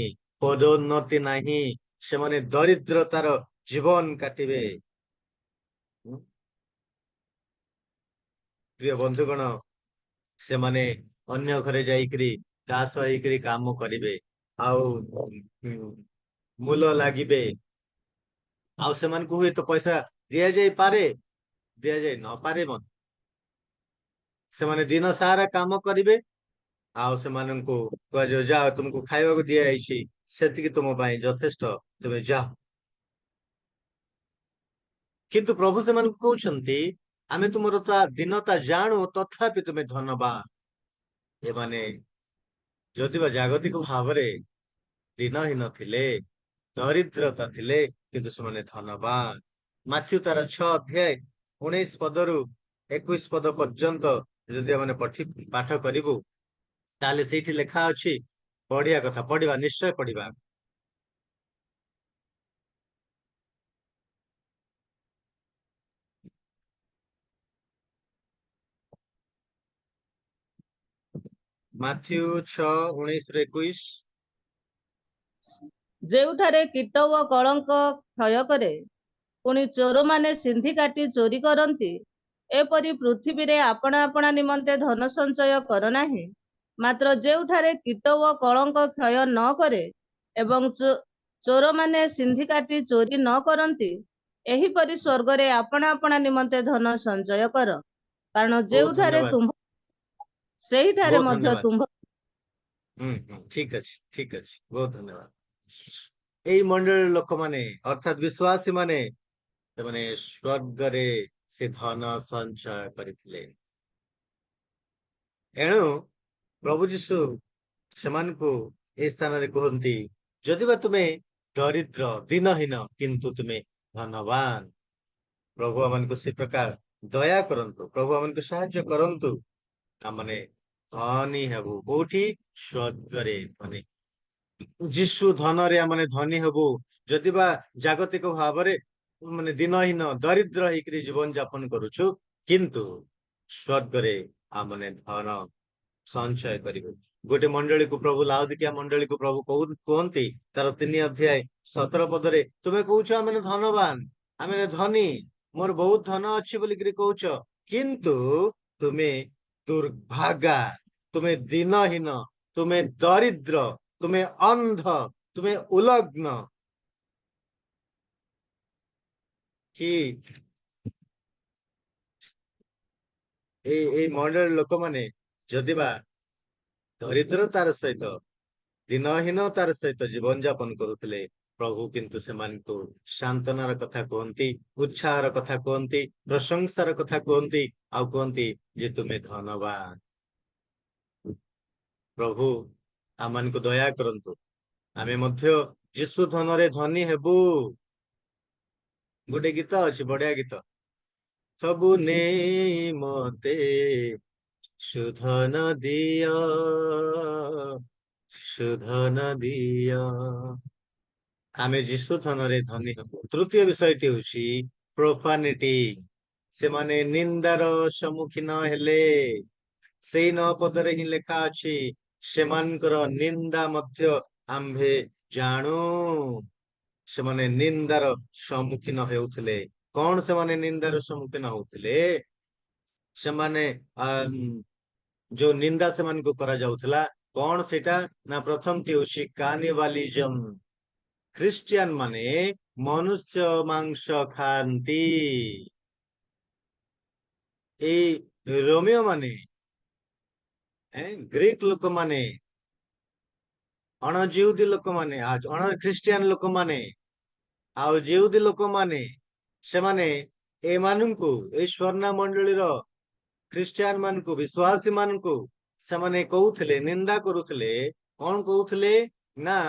[SPEAKER 6] ପଦୋନ୍ନତି ନାହିଁ, ସେମାନେ ଦରିଦ୍ରତାର ଜୀବନ କାଟିବେ। ପ୍ରିୟ ବନ୍ଧୁଗଣ, ସେମାନେ ଅନ୍ୟ ଘରେ ଯାଇକିରି ଦାସ ହେଇକିରି କାମ କରିବେ, ଆଉ ମୂଲ ଲାଗିବେ, ଆଉ ସେମାନଙ୍କୁ ହୁଏତ ପଇସା ଦିଆଯାଇପାରେ, ଦିଆଯାଇ ନପାରେ ମଧ୍ୟ। ସେମାନେ ଦିନ ସାରା କାମ କରିବେ, ଆଉ ସେମାନଙ୍କୁ କୁହାଯିବ, ଯାଅ ତୁମକୁ ଖାଇବାକୁ ଦିଆଯାଇଛି, ସେତିକି ତୁମ ପାଇଁ ଯଥେଷ୍ଟ, ତୁମେ ଯାଅ। କିନ୍ତୁ ପ୍ରଭୁ ସେମାନଙ୍କୁ କହୁଛନ୍ତି, ଆମେ ତୁମର ଦୀନତା ଜାଣୁ, ତଥାପି ତୁମେ ଧନବାନ। ଏମାନେ ଯଦିବା ଜାଗତିକ ଭାବରେ ଦିନହୀନ ଥିଲେ, ଦରିଦ୍ରତା ଥିଲେ, କିନ୍ତୁ ସେମାନେ ଧନବାନ। ମାଥ୍ୟୁ ତାର 6 ଅଧ୍ୟାୟ 19 ପଦରୁ 21 ପଦ ପର୍ଯ୍ୟନ୍ତ ଯଦି ଆମେ ପାଠ କରିବୁ, ତାହେଲେ ସେଇଠି ଲେଖା ଅଛି, ପଢିବା କଥା, ପଢିବା, ନିଶ୍ଚୟ ପଢିବା। ମାଥ୍ୟୁ 6:19-21।
[SPEAKER 7] ଯେଉଁଠାରେ କୀଟ ଓ କଳଙ୍କ କ୍ଷୟ କରେ, ପୁଣି ଚୋରମାନେ ସିନ୍ଧି କାଟି ଚୋରି କରନ୍ତି, ଏପରି ପୃଥିବୀରେ ଆପଣା ଆପଣା ନିମନ୍ତେ ଧନ ସଞ୍ଚୟ କର ନାହିଁ। ମାତ୍ର ଯେଉଁଠାରେ କୀଟ ଓ କଳଙ୍କ କ୍ଷୟ ନ କରେ ଏବଂ ଚୋରମାନେ ସିନ୍ଧି କାଟି ଚୋରି ନ କରନ୍ତି, ଏହିପରି ସ୍ୱର୍ଗରେ ଆପଣା ଆପଣା ନିମନ୍ତେ ଧନ ସଞ୍ଚୟ କର। କାରଣ
[SPEAKER 6] ବହୁତ
[SPEAKER 7] ଯେଉଁଠାରେ
[SPEAKER 6] ଧନ୍ୟବାଦ,
[SPEAKER 7] ତୁମ୍ଭ, ସେହିଠାରେ
[SPEAKER 6] ବହୁତ
[SPEAKER 7] ମଧ୍ୟ
[SPEAKER 6] ଧନ୍ୟବାଦ।
[SPEAKER 7] ତୁମ୍ଭ।
[SPEAKER 6] ଠିକ ଅଛି, ଠିକ ଅଛି, ବହୁତ ଧନ୍ୟବାଦ। ଏଇ ମଣ୍ଡଳୀର ଲୋକମାନେ, ଅର୍ଥାତ ବିଶ୍ୱାସୀ ମାନେ, ସେମାନେ ସ୍ୱର୍ଗରେ ସେ ଧନ ସଞ୍ଚୟ କରିଥିଲେ। ଏଣୁ ପ୍ରଭୁ ଯୀଶୁ ସେମାନଙ୍କୁ ଏ ସ୍ଥାନରେ କୁହନ୍ତି, ଯଦିବା ତୁମେ ଦରିଦ୍ର, ଦିନହୀନ, କିନ୍ତୁ ତୁମେ ଧନବାନ। ପ୍ରଭୁ ଆମମାନଙ୍କୁ ସେ ପ୍ରକାର ଦୟା କରନ୍ତୁ, ପ୍ରଭୁ ଆମମାନଙ୍କୁ ସାହାଯ୍ୟ କରନ୍ତୁ, ଆମମାନେ ଧନୀ ହେବୁ। କୋଉଠି? ସ୍ୱର୍ଗରେ। ମାନେ ଯୀଶୁ ଧନରେ ଆମେ ଧନୀ ହେବୁ। ଯଦିବା ଜାଗତିକ ଭାବରେ ମାନେ ଦିନହୀନ, ଦରିଦ୍ର ହେଇକିରି ଜୀବନ ଯାପନ କରୁଛୁ, କିନ୍ତୁ ସ୍ୱର୍ଗରେ ଆମମାନେ ଧନ ସଞ୍ଚୟ କରିବୁ। ଗୋଟେ ମଣ୍ଡଳୀକୁ ପ୍ରଭୁ, ଲାଉଦିକିଆ ମଣ୍ଡଳୀକୁ ପ୍ରଭୁ କୁହନ୍ତି, ତାର 3 ଅଧ୍ୟାୟ 17 ପଦରେ, ତୁମେ କହୁଛ ଆମେ ଧନବାନ, ଆମେ ଧନୀ, ମୋର ବହୁତ ଧନ ଅଛି ବୋଲିକିରି କହୁଛ, କିନ୍ତୁ ତୁମେ ଦୁର୍ଭାଗା, ତୁମେ ଦିନହୀନ, ତୁମେ ଦରିଦ୍ର, ତୁମେ ଅନ୍ଧ, ତୁମେ ଉଲଗ୍ନ। କି ଏଇ ମଣ୍ଡଳୀ ଲୋକମାନେ ଯଦିବା ଦରିଦ୍ରତାର ସହିତ, ଦିନହୀନତାର ସହିତ ଜୀବନ ଯାପନ କରୁଥିଲେ, ପ୍ରଭୁ କିନ୍ତୁ ସେମାନଙ୍କୁ ସାନ୍ତ୍ୱନାର କଥା କୁହନ୍ତି, ଉତ୍ସାହର କଥା କୁହନ୍ତି, ପ୍ରଶଂସାର କଥା କୁହନ୍ତି, ଆଉ କୁହନ୍ତି ଯେ ତୁମେ ଧନବାନ। ପ୍ରଭୁ ଆମମାନଙ୍କୁ ଦୟା କରନ୍ତୁ, ଆମେ ମଧ୍ୟ ଯୀଶୁ ଧନରେ ଧନୀ ହେବୁ। ଗୋଟେ ଗୀତ ଅଛି, ବଢିଆ ଗୀତ, ସବୁ ନେଇ ମତେ ସୁଧନ ଦିଅ, ସୁଧନ ଦିଅ, ଆମେ ଯୀଶୁ ଧନରେ ଧନୀ ହବୁ। ତୃତୀୟ ବିଷୟଟି ହେଉଛି ପ୍ରୋଫାନିଟି। ସେମାନେ ନିନ୍ଦାର ସମ୍ମୁଖୀନ ହେଲେ। ସେଇ 9 ପଦରେ ହିଁ ଲେଖା ଅଛି, ସେମାନଙ୍କର ନିନ୍ଦା ମଧ୍ୟ ଆମ୍ଭେ ଜାଣୁ। ସେମାନେ ନିନ୍ଦାର ସମ୍ମୁଖୀନ ହେଉଥିଲେ। କଣ ସେମାନେ ନିନ୍ଦାର ସମ୍ମୁଖୀନ ହଉଥିଲେ? ସେମାନେ ଯୋଉ ନିନ୍ଦା ସେମାନଙ୍କୁ କରାଯାଉଥିଲା, କଣ ସେଇଟା ନା ପ୍ରଥମଟି ହଉଛି କାନିବାଲିଜମ। ଖ୍ରୀଷ୍ଟିଆନ ମାନେ ମନୁଷ୍ୟ ମାଂସ ଖାଆନ୍ତି। ଏଇ ରୋମିଓ ମାନେ, ଗ୍ରୀକ ଲୋକମାନେ, ଅଣଜିହୁଦୀ ଲୋକମାନେ, ଅଣ ଖ୍ରୀଷ୍ଟିଆନ ଲୋକମାନେ ଆଉ ଜିହୁଦୀ ଲୋକମାନେ, ସେମାନେ ଏମାନଙ୍କୁ, ଏଇ ସ୍ୱର୍ଣ୍ଣ ମଣ୍ଡଳୀର ଖ୍ରୀଷ୍ଟିଆନ ମାନଙ୍କୁ, ବିଶ୍ୱାସୀ ମାନଙ୍କୁ ସେମାନେ କହୁଥିଲେ, ନିନ୍ଦା କରୁଥିଲେ। କଣ କହୁଥିଲେ ନା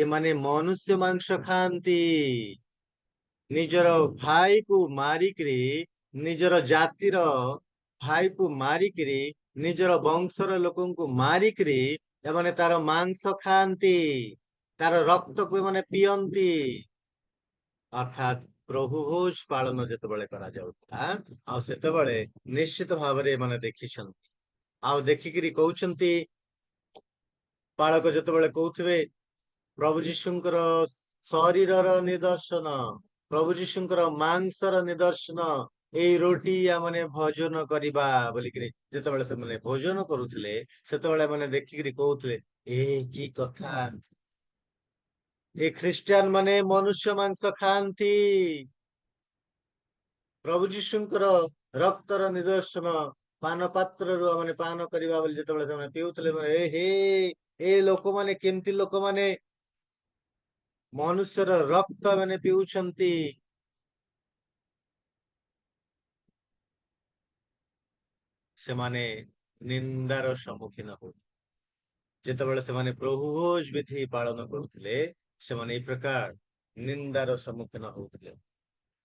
[SPEAKER 6] ଏମାନେ ମନୁଷ୍ୟ ମାଂସ ଖାଆନ୍ତି। ନିଜର ଭାଇକୁ ମାରିକିରି, ନିଜର ଜାତିର ଭାଇକୁ ମାରିକିରି, ନିଜର ବଂଶର ଲୋକଙ୍କୁ ମାରିକିରି ଏମାନେ ତାର ମାଂସ ଖାଆନ୍ତି, ତାର ରକ୍ତକୁ ଏମାନେ ପିଅନ୍ତି। ଅର୍ଥାତ୍ ପ୍ରଭୁ ଭୋଜ ପାଳନ ଯେତେବେଳେ କରାଯାଉଥିଲା, ଆଉ ସେତେବେଳେ ନିଶ୍ଚିତ ଭାବରେ ଏମାନେ ଦେଖିଛନ୍ତି। ଆଉ ଦେଖିକିରି କହୁଛନ୍ତି, ପାଳକ ଯେତେବେଳେ କହୁଥିବେ ପ୍ରଭୁ ଯୀଶୁଙ୍କର ଶରୀରର ନିଦର୍ଶନ, ପ୍ରଭୁ ଯୀଶୁଙ୍କର ମାଂସର ନିଦର୍ଶନ, ଏଇ ରୋଟି ମାନେ ଭୋଜନ କରିବା ବୋଲିକିରି ଯେତେବେଳେ ସେମାନେ ଭୋଜନ କରୁଥିଲେ, ସେତେବେଳେ ମାନେ ଦେଖିକିରି କହୁଥିଲେ, କି କଥା, ଏ ଖ୍ରୀଷ୍ଟିଆନ ମାନେ ମନୁଷ୍ୟ ମାଂସ ଖାଆନ୍ତି। ପ୍ରଭୁ ଯୀଶୁଙ୍କର ରକ୍ତର ନିଦର୍ଶନ ପାନ ପାତ୍ରରୁ ମାନେ ପାନ କରିବା ବୋଲି ଯେତେବେଳେ ସେମାନେ ପିଉଥିଲେ, ଏ ଲୋକମାନେ କେମିତି ଲୋକମାନେ ମନୁଷ୍ୟର ରକ୍ତ ମାନେ ପିଉଛନ୍ତି। ସେମାନେ ନିନ୍ଦାର ସମ୍ମୁଖୀନ ହଉଥିଲେ। ଯେତେବେଳେ ସେମାନେ ପ୍ରଭୁ ଭୋଜ ବିଧି ପାଳନ କରୁଥିଲେ, ସେମାନେ ଏଇ ପ୍ରକାର ନିନ୍ଦାର ସମ୍ମୁଖୀନ ହଉଥିଲେ।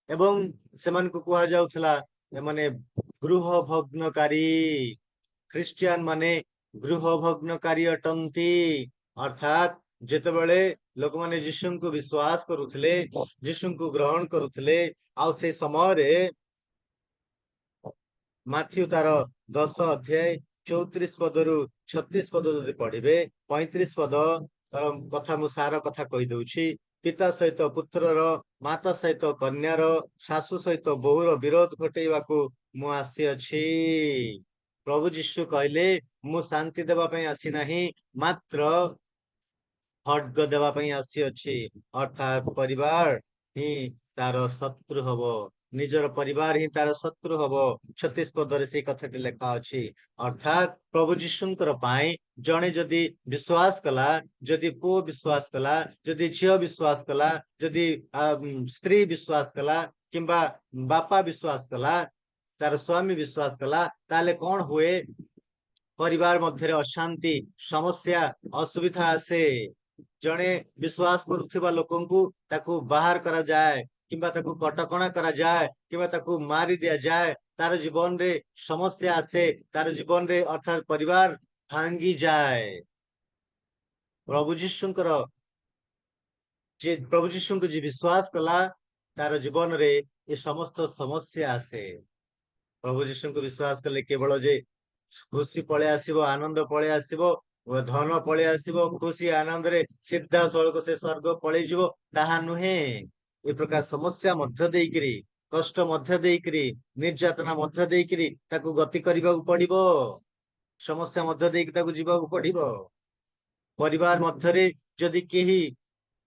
[SPEAKER 6] ଏବଂ ସେମାନଙ୍କୁ କୁହାଯାଉଥିଲା ଏମାନେ ଗୃହ ଭଗ୍ନକାରୀ। ଖ୍ରୀଷ୍ଟିଆନ ମାନେ ଗୃହ ଭଗ୍ନକାରୀ ଅଟନ୍ତି। ଅର୍ଥାତ୍ ଯେତେବେଳେ ଲୋକମାନେ ଯୀଶୁଙ୍କୁ ବିଶ୍ୱାସ କରୁଥିଲେ, ଯୀଶୁଙ୍କୁ ଗ୍ରହଣ କରୁଥିଲେ, ଆଉ ସେ ସମୟରେ ମାଥ୍ୟୁ ତାର 10 ଅଧ୍ୟାୟ 34 ପଦରୁ 36 ପଦ ଯଦି ପଢିବେ, 35 ପଦ ତାର କଥା ମୁଁ ସାର କଥା କହିଦଉଛି। ପିତା ସହିତ ପୁତ୍ରର, ମାତା ସହିତ କନ୍ୟାର, ଶାଶୁ ସହିତ ବୋହୁର ବିରୋଧ ଘଟେଇବାକୁ ମୁଁ ଆସିଅଛି। ପ୍ରଭୁ ଯୀଶୁ କହିଲେ, ମୁଁ ଶାନ୍ତି ଦେବା ପାଇଁ ଆସିନାହିଁ, ମାତ୍ର ଖଡ୍ଗ ଦେବା ପାଇଁ ଆସିଅଛି। ଅର୍ଥାତ୍ ପରିବାର ହିଁ ତାର ଶତ୍ରୁ ହବ, ନିଜର ପରିବାର ହିଁ ତାର ଶତ୍ରୁ ହବ। 36 ପଦରେ ସେଇ କଥାଟି ଲେଖା ଅଛି। ଅର୍ଥାତ୍ ପ୍ରଭୁ ଯୀଶୁଙ୍କର ପାଇଁ ଜଣେ ଯଦି ବିଶ୍ୱାସ କଲା, ଯଦି ପୁଅ ବିଶ୍ୱାସ କଲା, ଯଦି ଝିଅ ବିଶ୍ୱାସ କଲା, ଯଦି ସ୍ତ୍ରୀ ବିଶ୍ୱାସ କଲା, କିମ୍ବା ବାପା ବିଶ୍ୱାସ କଲା, ତାର ସ୍ୱାମୀ ବିଶ୍ୱାସ କଲା, ତାହେଲେ କଣ ହୁଏ? ପରିବାର ମଧ୍ୟରେ ଅଶାନ୍ତି, ସମସ୍ୟା, ଅସୁବିଧା ଆସେ। ଜଣେ ବିଶ୍ୱାସ କରୁଥିବା ଲୋକଙ୍କୁ ତାକୁ ବାହାର କରାଯାଏ, କିମ୍ବା ତାକୁ କଟକଣା କରାଯାଏ, କିମ୍ବା ତାକୁ ମାରି ଦିଆଯାଏ। ତାର ଜୀବନରେ ସମସ୍ୟା ଆସେ, ତାର ଜୀବନରେ ଅର୍ଥାତ୍ ପରିବାର ଭାଙ୍ଗି ଯାଏ। ପ୍ରଭୁ ଯୀଶୁଙ୍କୁ ଯିଏ ବିଶ୍ୱାସ କଲା, ତାର ଜୀବନରେ ଏ ସମସ୍ତ ସମସ୍ୟା ଆସେ। ପ୍ରଭୁ ଯୀଶୁଙ୍କୁ ବିଶ୍ୱାସ କଲେ କେବଳ ଯେ ଖୁସି ପଳେଇ ଆସିବ, ଆନନ୍ଦ ପଳେଇ ଆସିବ, ଧନ ପଳେଇ ଆସିବ, ଖୁସି ଆନନ୍ଦରେ ସିଧାସଳଖ ସେ ସ୍ୱର୍ଗ ପଳେଇଯିବ, ତାହା ନୁହେଁ। ଏ ପ୍ରକାର ସମସ୍ୟା ମଧ୍ୟ ଦେଇକିରି, କଷ୍ଟ ମଧ୍ୟ ଦେଇକିରି, ନିର୍ଯାତନା ମଧ୍ୟ ଦେଇକିରି ତାକୁ ଗତି କରିବାକୁ ପଡିବ। ସମସ୍ୟା ମଧ୍ୟ ଦେଇକି ତାକୁ ଯିବାକୁ ପଡିବ। ପରିବାର ମଧ୍ୟରେ ଯଦି କେହି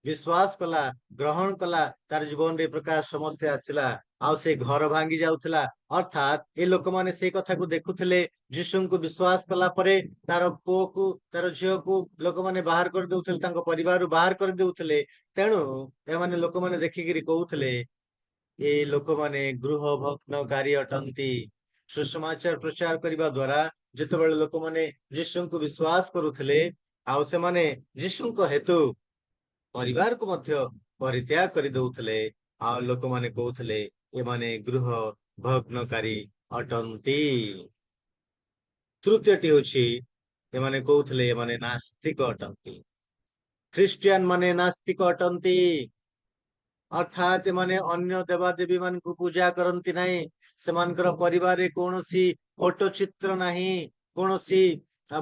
[SPEAKER 6] ବିଶ୍ୱାସ କଲା, ଗ୍ରହଣ କଲା, ତାର ଜୀବନରେ ଏ ପ୍ରକାର ସମସ୍ୟା ଆସିଲା, ଆଉ ସେ ଘର ଭାଙ୍ଗି ଯାଉଥିଲା। ଅର୍ଥାତ୍ ଏ ଲୋକମାନେ ସେଇ କଥାକୁ ଦେଖୁଥିଲେ, ଯୀଶୁଙ୍କୁ ବିଶ୍ୱାସ କଲା ପରେ ତାର ପୁଅକୁ, ତାର ଝିଅକୁ ଲୋକମାନେ ବାହାର କରିଦଉଥିଲେ, ତାଙ୍କ ପରିବାରରୁ ବାହାର କରିଦଉଥିଲେ। ତେଣୁ ଏମାନେ ଲୋକମାନେ ଦେଖିକିରି କହୁଥିଲେ, ଏ ଲୋକମାନେ ଗୃହ ଭଗ୍ନକାରୀ ଅଟନ୍ତି। ସୁସମାଚାର ପ୍ରଚାର କରିବା ଦ୍ଵାରା ଯେତେବେଳେ ଲୋକମାନେ ଯୀଶୁଙ୍କୁ ବିଶ୍ୱାସ କରୁଥିଲେ, ଆଉ ସେମାନେ ଯୀଶୁଙ୍କ ହେତୁ ପରିବାରକୁ ମଧ୍ୟ ପରିତ୍ୟାଗ କରିଦଉଥିଲେ, ଆଉ ଲୋକମାନେ କହୁଥିଲେ ଏମାନେ ଗୃହ ଭଗ୍ନକାରୀ ଅଟନ୍ତି। ତୃତୀୟଟି ହେଉଛି, ଏମାନେ କହୁଥିଲେ ଏମାନେ ନାସ୍ତିକ ଅଟନ୍ତି। ଖ୍ରୀଷ୍ଟିଆନ ମାନେ ନାସ୍ତିକ ଅଟନ୍ତି, ଅର୍ଥାତ୍ ଏମାନେ ଅନ୍ୟ ଦେବାଦେବୀ ମାନଙ୍କୁ ପୂଜା କରନ୍ତି ନାହିଁ। ସେମାନଙ୍କର ପରିବାରରେ କୌଣସି ଫଟୋ ଚିତ୍ର ନାହିଁ, କୌଣସି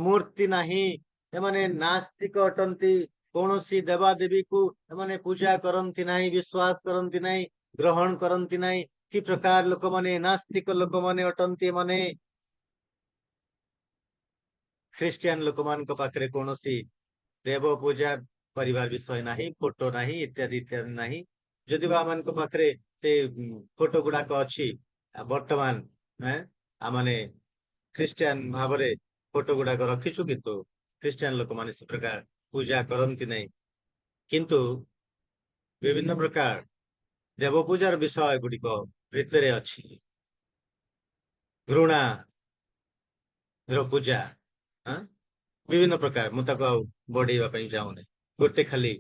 [SPEAKER 6] ମୂର୍ତ୍ତି ନାହିଁ। ଏମାନେ ନାସ୍ତିକ ଅଟନ୍ତି, କୌଣସି ଦେବାଦେବୀକୁ ଏମାନେ ପୂଜା କରନ୍ତି ନାହିଁ, ବିଶ୍ୱାସ କରନ୍ତି ନାହିଁ, ଗ୍ରହଣ କରନ୍ତି ନାହିଁ। କି ପ୍ରକାର ଲୋକମାନେ ନାସ୍ତିକ ଲୋକମାନେ ଅଟନ୍ତି ଏମାନେ। ଖ୍ରୀଷ୍ଟିଆନ ଲୋକମାନଙ୍କ ପାଖରେ କୌଣସି ଦେବ ପୂଜା କରିବାର ବିଷୟ ନାହିଁ, ଫଟୋ ନାହିଁ, ଇତ୍ୟାଦି ଇତ୍ୟାଦି ନାହିଁ। ଯଦି ବା ଆମମାନଙ୍କ ପାଖରେ ସେ ଫଟୋ ଗୁଡାକ ଅଛି, ବର୍ତ୍ତମାନ ଆମମାନେ ଖ୍ରୀଷ୍ଟିଆନ ଭାବରେ ଫଟୋ ଗୁଡାକ ରଖିଛୁ, କିନ୍ତୁ ଖ୍ରୀଷ୍ଟିଆନ ଲୋକମାନେ ସେ ପ୍ରକାର ପୂଜା କରନ୍ତି ନାହିଁ। କିନ୍ତୁ ବିଭିନ୍ନ ପ୍ରକାର ଦେବ ପୂଜାର ବିଷୟ ଗୁଡିକ ଭିତରେ ଅଛି। ଘୃଣା ର ପୂଜା ବିଭିନ୍ନ ପ୍ରକାର, ମୁଁ ତାକୁ ଆଉ ବଢେଇବା ପାଇଁ ଚାହୁଁନି। ଗୋଟେ ଖାଲି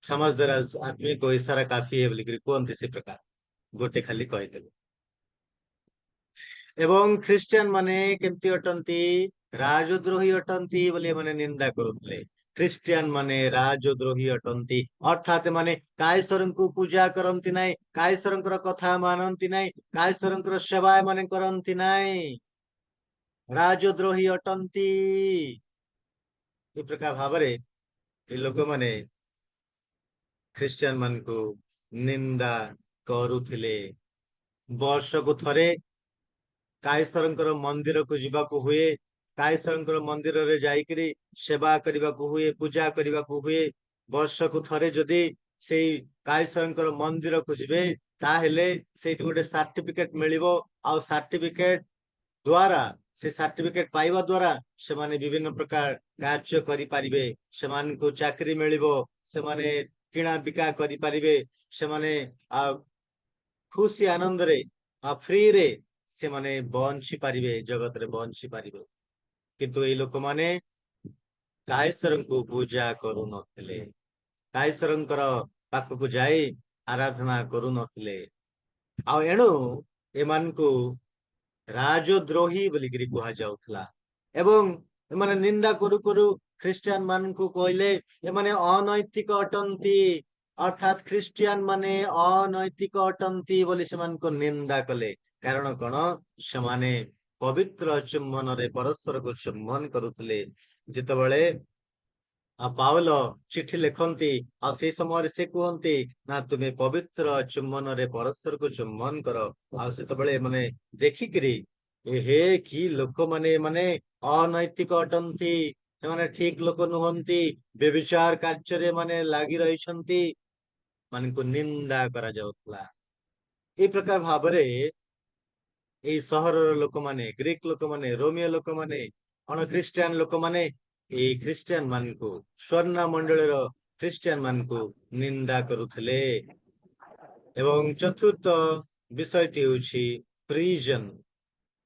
[SPEAKER 6] ସମାଜ ଦ୍ୱାରା आदमी को इशारा काफी है बोलिकରି କୁହନ୍ତି, ସେ ପ୍ରକାର ଗୋଟେ ଖାଲି କହିଦେଲେ। ଏବଂ ଖ୍ରୀଷ୍ଟିଆନ ମାନେ କେମିତି ଅଟନ୍ତି? ରାଜଦ୍ରୋହୀ ଅଟନ୍ତି ବୋଲି ଏମାନେ ନିନ୍ଦା କରୁଥିଲେ। ଖ୍ରୀଷ୍ଟିଆନ ମାନେ ରାଜଦ୍ରୋହୀ ଅଟନ୍ତି, ଅର୍ଥାତ୍ ଏମାନେ କାଇସରଙ୍କୁ ପୂଜା କରନ୍ତି ନାହିଁ, କାଇସରଙ୍କର କଥା ମାନନ୍ତି ନାହିଁ, କାଇସରଙ୍କର ସେବା ଏମାନେ କରନ୍ତି ନାହିଁ, ରାଜଦ୍ରୋହୀ ଅଟନ୍ତି। ଏ ପ୍ରକାର ଭାବରେ ଏ ଲୋକମାନେ ଖ୍ରୀଷ୍ଟିଆନ ମାନଙ୍କୁ ନିନ୍ଦା କରୁଥିଲେ। ବର୍ଷକୁ ଥରେ କାଇସରଙ୍କର ମନ୍ଦିରକୁ ଯିବାକୁ ହୁଏ, କାଇସରଙ୍କର ମନ୍ଦିରରେ ଯାଇକିରି ସେବା କରିବାକୁ ହୁଏ, ପୂଜା କରିବାକୁ ହୁଏ। ବର୍ଷକୁ ଥରେ ଯଦି ସେଇ କାଇସରଙ୍କର ମନ୍ଦିରକୁ ଯିବେ, ତାହେଲେ ସେଇଠି ଗୋଟେ ସାର୍ଟିଫିକେଟ ମିଳିବ। ଆଉ ସାର୍ଟିଫିକେଟ ଦ୍ଵାରା, ସେ ସାର୍ଟିଫିକେଟ ପାଇବା ଦ୍ଵାରା ସେମାନେ ବିଭିନ୍ନ ପ୍ରକାର କାର୍ଯ୍ୟ କରିପାରିବେ, ସେମାନଙ୍କୁ ଚାକିରି ମିଳିବ, ସେମାନେ କିଣା ବିକା କରିପାରିବେ, ସେମାନେ ଖୁସି ଆନନ୍ଦରେ ଫ୍ରିରେ ସେମାନେ ବଞ୍ଚି ପାରିବେ, ଜଗତରେ ବଞ୍ଚି ପାରିବେ। କିନ୍ତୁ ଏଇ ଲୋକମାନେ କାଇସରଙ୍କୁ ପୂଜା କରୁନଥିଲେ, କାଇସରଙ୍କର ପାଖକୁ ଯାଇ ଆରାଧନା କରୁନଥିଲେ। ଆଉ ଏଣୁ ଏମାନଙ୍କୁ ରାଜଦ୍ରୋହୀ ବୋଲିକିରି କୁହାଯାଉଥିଲା। ଏବଂ ଏମାନେ ନିନ୍ଦା କରୁ କରୁ ଖ୍ରୀଷ୍ଟିଆନ ମାନଙ୍କୁ କହିଲେ ଏମାନେ ଅନୈତିକ ଅଟନ୍ତି, ଅର୍ଥାତ୍ ଖ୍ରୀଷ୍ଟିଆନ ମାନେ ଅନୈତିକ ଅଟନ୍ତି ବୋଲି ସେମାନଙ୍କୁ ନିନ୍ଦା କଲେ। କାରଣ କଣ? ସେମାନେ ପବିତ୍ର ଚୁମ୍ବନରେ ପରସ୍ପରକୁ ଚୁମ୍ବନ କରୁଥିଲେ। ଯେତେବେଳେ ପାଉଲ ଚିଠି ଲେଖନ୍ତି, ଆଉ ସେଇ ସମୟରେ ସେ କୁହନ୍ତି ନା ତୁମେ ପବିତ୍ର ଚୁମ୍ବନରେ ପରସ୍ପରକୁ ଚୁମ୍ବନ କର। ଆଉ ସେତେବେଳେ ଏମାନେ ଦେଖିକିରି ହେ କି ଲୋକମାନେ ଏମାନେ ଅନୈତିକ ଅଟନ୍ତି, ସେମାନେ ଠିକ ଲୋକ ନୁହନ୍ତି, ବ୍ୟଭିଚାର କାର୍ଯ୍ୟରେ ମାନେ ଲାଗି ରହିଛନ୍ତି, ମାନଙ୍କୁ ନିନ୍ଦା କରାଯାଉଥିଲା। ଏଇ ପ୍ରକାର ଭାବରେ ଏଇ ସହରର ଲୋକମାନେ, ଗ୍ରୀକ ଲୋକମାନେ, ରୋମିଓ ଲୋକମାନେ, ଖ୍ରୀଷ୍ଟିଆନ ଲୋକମାନେ ଏଇ ଖ୍ରୀଷ୍ଟିଆନ ମାନଙ୍କୁ, ସ୍ୱର୍ଣ୍ଣ ମଣ୍ଡଳୀର ଖ୍ରୀଷ୍ଟିଆନ ମାନଙ୍କୁ ନିନ୍ଦା କରୁଥିଲେ। ଏବଂ ଚତୁର୍ଥ ବିଷୟଟି ହେଉଛି ପ୍ରିଜନ।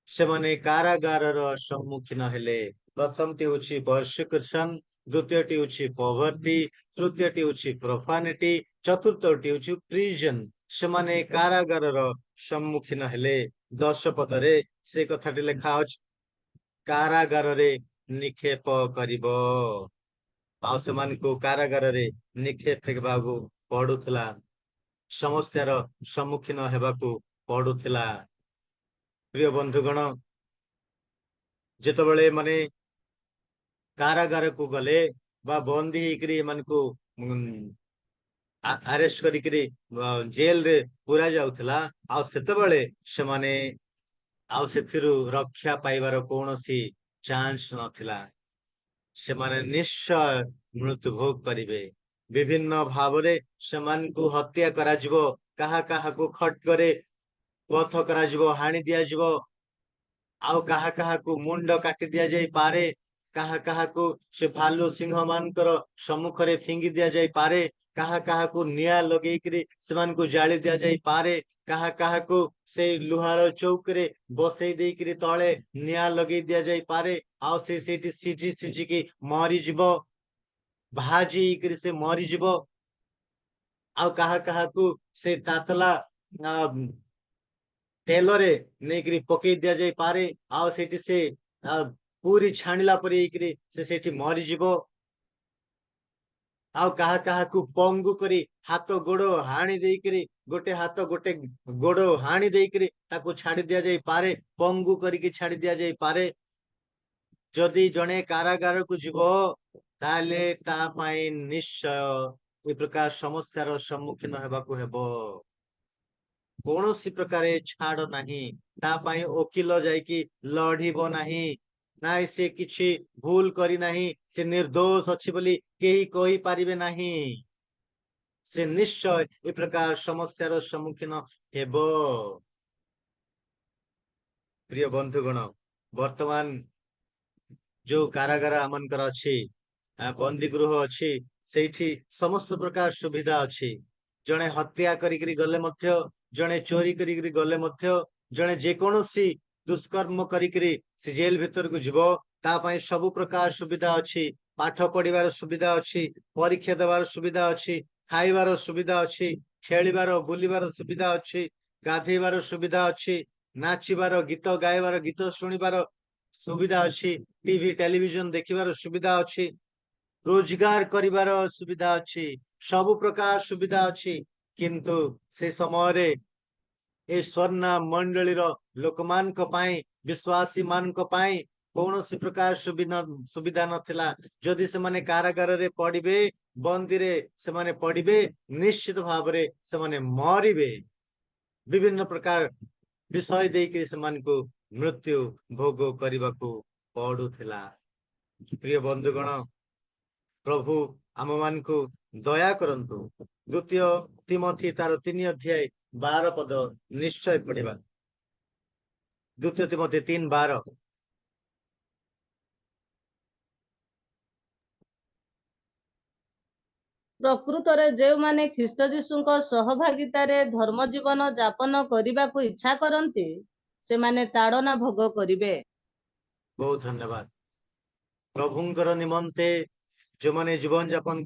[SPEAKER 6] ସେମାନେ କାରାଗାରର ସମ୍ମୁଖୀନ ହେଲେ। ପ୍ରଥମଟି ହେଉଛି ପରସିକ୍ୟୁସନ, ଦ୍ୱିତୀୟଟି ହେଉଛି ପଭର୍ଟି, ତୃତୀୟଟି ହେଉଛି ପ୍ରଫାନିଟି, ଚତୁର୍ଥଟି ହେଉଛି ପ୍ରିଜନ। ସେମାନେ କାରାଗାରର ସମ୍ମୁଖୀନ ହେଲେ। 10 ପଦରେ ସେ କଥାଟି ଲେଖା ଅଛି, କାରାଗାରରେ ନିକ୍ଷେପ କରିବ। ଆଉ ସେମାନଙ୍କୁ କାରାଗାରରେ ନିକ୍ଷେପ ହେବାକୁ ପଡୁଥିଲା, ସମସ୍ୟାର ସମ୍ମୁଖୀନ ହେବାକୁ ପଡୁଥିଲା। ପ୍ରିୟ ବନ୍ଧୁଗଣ, ଯେତେବେଳେ ମାନେ କାରାଗାରକୁ ଗଲେ ବା ବନ୍ଦୀ ହେଇକରି ଏମାନଙ୍କୁ ଆରେଷ୍ଟ କରିକିରି ଜେଲରେ ପୁରା ଯାଉଥିଲା, ଆଉ ସେତେବେଳେ ସେମାନେ ଆଉ ସେଥିରୁ ରକ୍ଷା ପାଇବାର କୌଣସି ଚାନ୍ସ ନଥିଲା। ସେମାନେ ନିଶ୍ଚୟ ମୃତ୍ୟୁ ଭୋଗ କରିବେ। ବିଭିନ୍ନ ଭାବରେ ସେମାନଙ୍କୁ ହତ୍ୟା କରାଯିବ, କାହା କାହାକୁ ଖଡ୍ଗରେ ବଧ କରାଯିବ, ହାଣି ଦିଆଯିବ, ଆଉ କାହା କାହାକୁ ମୁଣ୍ଡ କାଟି ଦିଆଯାଇପାରେ, କାହା କାହାକୁ ସେ ଭାଲୁ ସିଂହ ମାନଙ୍କର ସମ୍ମୁଖରେ ଫିଙ୍ଗି ଦିଆଯାଇପାରେ, କାହା କାହାକୁ ନିଆଁ ଲଗେଇକିରି ସେମାନଙ୍କୁ ଜାଳି ଦିଆଯାଇପାରେ, କାହା କାହାକୁ ସେଇ ଲୁହାର ଚୌକରେ ବସେଇ ଦେଇକିରି ତଳେ ନିଆଁ ଲଗେଇ ଦିଆଯାଇପାରେ, ଆଉ ସେ ସେଇଠି ସିଝି ସିଝିକି ମରିଯିବ, ଭାଜି ହେଇକିରି ସେ ମରିଯିବ। ଆଉ କାହା କାହାକୁ ସେ ତାତଲା ତେଲରେ ନେଇକିରି ପକେଇ ଦିଆଯାଇପାରେ, ଆଉ ସେଇଠି ସେ ପୁରୀ ଛାଣିଲା ପରି ହେଇକିରି ସେ ସେଇଠି ମରିଯିବ। ଆଉ କାହା କାହାକୁ ପଙ୍ଗୁ କରି ହାତ ଗୋଡ ହାଣି ଦେଇକିରି ଗୋଟେ ହାତ ଗୋଟେ ଗୋଡ ହାଣି ଦେଇକିରି ତାକୁ ଛାଡି ଦିଆଯାଇପାରେ, ପଙ୍ଗୁ କରିକି ଛାଡି ଦିଆଯାଇପାରେ। ଯଦି ଜଣେ କାରାଗାରକୁ ଯିବ ତାହେଲେ ତା ପାଇଁ ନିଶ୍ଚୟ ଏ ପ୍ରକାର ସମସ୍ୟାର ସମ୍ମୁଖୀନ ହେବାକୁ ହେବ। କୌଣସି ପ୍ରକାରେ ଛାଡ ନାହିଁ, ତା ପାଇଁ ଓକିଲ ଯାଇକି ଲଢିବ ନାହିଁ। ନାଇଁ ସେ କିଛି ଭୁଲ କରିନାହିଁ, ସେ ନିର୍ଦ୍ଦୋଷ ଅଛି ବୋଲି କେହି କହିପାରିବେ ନାହିଁ। ସେ ନିଶ୍ଚୟ ଏ ପ୍ରକାର ସମସ୍ୟାର ସମ୍ମୁଖୀନ ହେବ। ପ୍ରିୟ ବନ୍ଧୁଗଣ, ବର୍ତ୍ତମାନ ଯୋଉ କାରାଗାର ଆମମାନଙ୍କର ଅଛି, ବନ୍ଦୀ ଗୃହ ଅଛି, ସେଇଠି ସମସ୍ତ ପ୍ରକାର ସୁବିଧା ଅଛି। ଜଣେ ହତ୍ୟା କରିକିରି ଗଲେ ମଧ୍ୟ, ଜଣେ ଚୋରି କରିକିରି ଗଲେ ମଧ୍ୟ, ଜଣେ ଯେକୌଣସି ଦୁଷ୍କର୍ମ କରିକିରି ସେ ଜେଲ ଭିତରକୁ ଯିବ, ତା ପାଇଁ ସବୁ ପ୍ରକାର ସୁବିଧା ଅଛି। ପାଠ ପଢିବାର ସୁବିଧା ଅଛି, ପରୀକ୍ଷା ଦେବାର ସୁବିଧା ଅଛି, ଖାଇବାର ସୁବିଧା ଅଛି, ଖେଳିବାର ବୁଲିବାର ସୁବିଧା ଅଛି, ଗାଧେଇବାର ସୁବିଧା ଅଛି, ନାଚିବାର ଗୀତ ଗାଇବାର ଗୀତ ଶୁଣିବାର ସୁବିଧା ଅଛି, ଟିଭି ଟେଲିଭିଜନ ଦେଖିବାର ସୁବିଧା ଅଛି, ରୋଜଗାର କରିବାର ସୁବିଧା ଅଛି, ସବୁ ପ୍ରକାର ସୁବିଧା ଅଛି। କିନ୍ତୁ ସେ ସମୟରେ ଏ ସ୍ୱର୍ଣ୍ଣ ମଣ୍ଡଳୀର ଲୋକମାନଙ୍କ ପାଇଁ, ବିଶ୍ୱାସୀ ମାନଙ୍କ ପାଇଁ କୌଣସି ପ୍ରକାର ସୁବିଧା ନଥିଲା। ଯଦି ସେମାନେ କାରାଗାରରେ ପଡିବେ, ବନ୍ଦୀରେ ସେମାନେ ପଡିବେ, ନିଶ୍ଚିତ ଭାବରେ ସେମାନେ ମରିବେ। ବିଭିନ୍ନ ପ୍ରକାର ବିଷୟ ଦେଇକି ସେମାନଙ୍କୁ ମୃତ୍ୟୁ ଭୋଗ କରିବାକୁ ପଡୁଥିଲା। ପ୍ରିୟ ବନ୍ଧୁଗଣ, ପ୍ରଭୁ ଆମ ମାନଙ୍କୁ ଦୟା କରନ୍ତୁ। ଦ୍ୱିତୀୟ ତିମୋଥୀ ତାର 3 ଅଧ୍ୟାୟ 12 ପଦ ନିଶ୍ଚୟ ପଢିବା। ଦ୍ୱିତୀୟ ତିମୋଥୀ 3:12।
[SPEAKER 7] ପ୍ରକୃତରେ ଯେଉଁମାନେ ଖ୍ରୀଷ୍ଟ ଯୀଶୁଙ୍କ ସହଭାଗିତାରେ ଧର୍ମ ଜୀବନ ଯାପନ କରିବାକୁ ଇଚ୍ଛା କରନ୍ତି, ସେମାନେ ତାଡ଼ନା ଭୋଗ କରିବେ।
[SPEAKER 6] ବହୁତ ଧନ୍ୟବାଦ। ପ୍ରଭୁଙ୍କର ନିମନ୍ତେ ଯେଉଁମାନେ ଜୀବନ ଯାପନ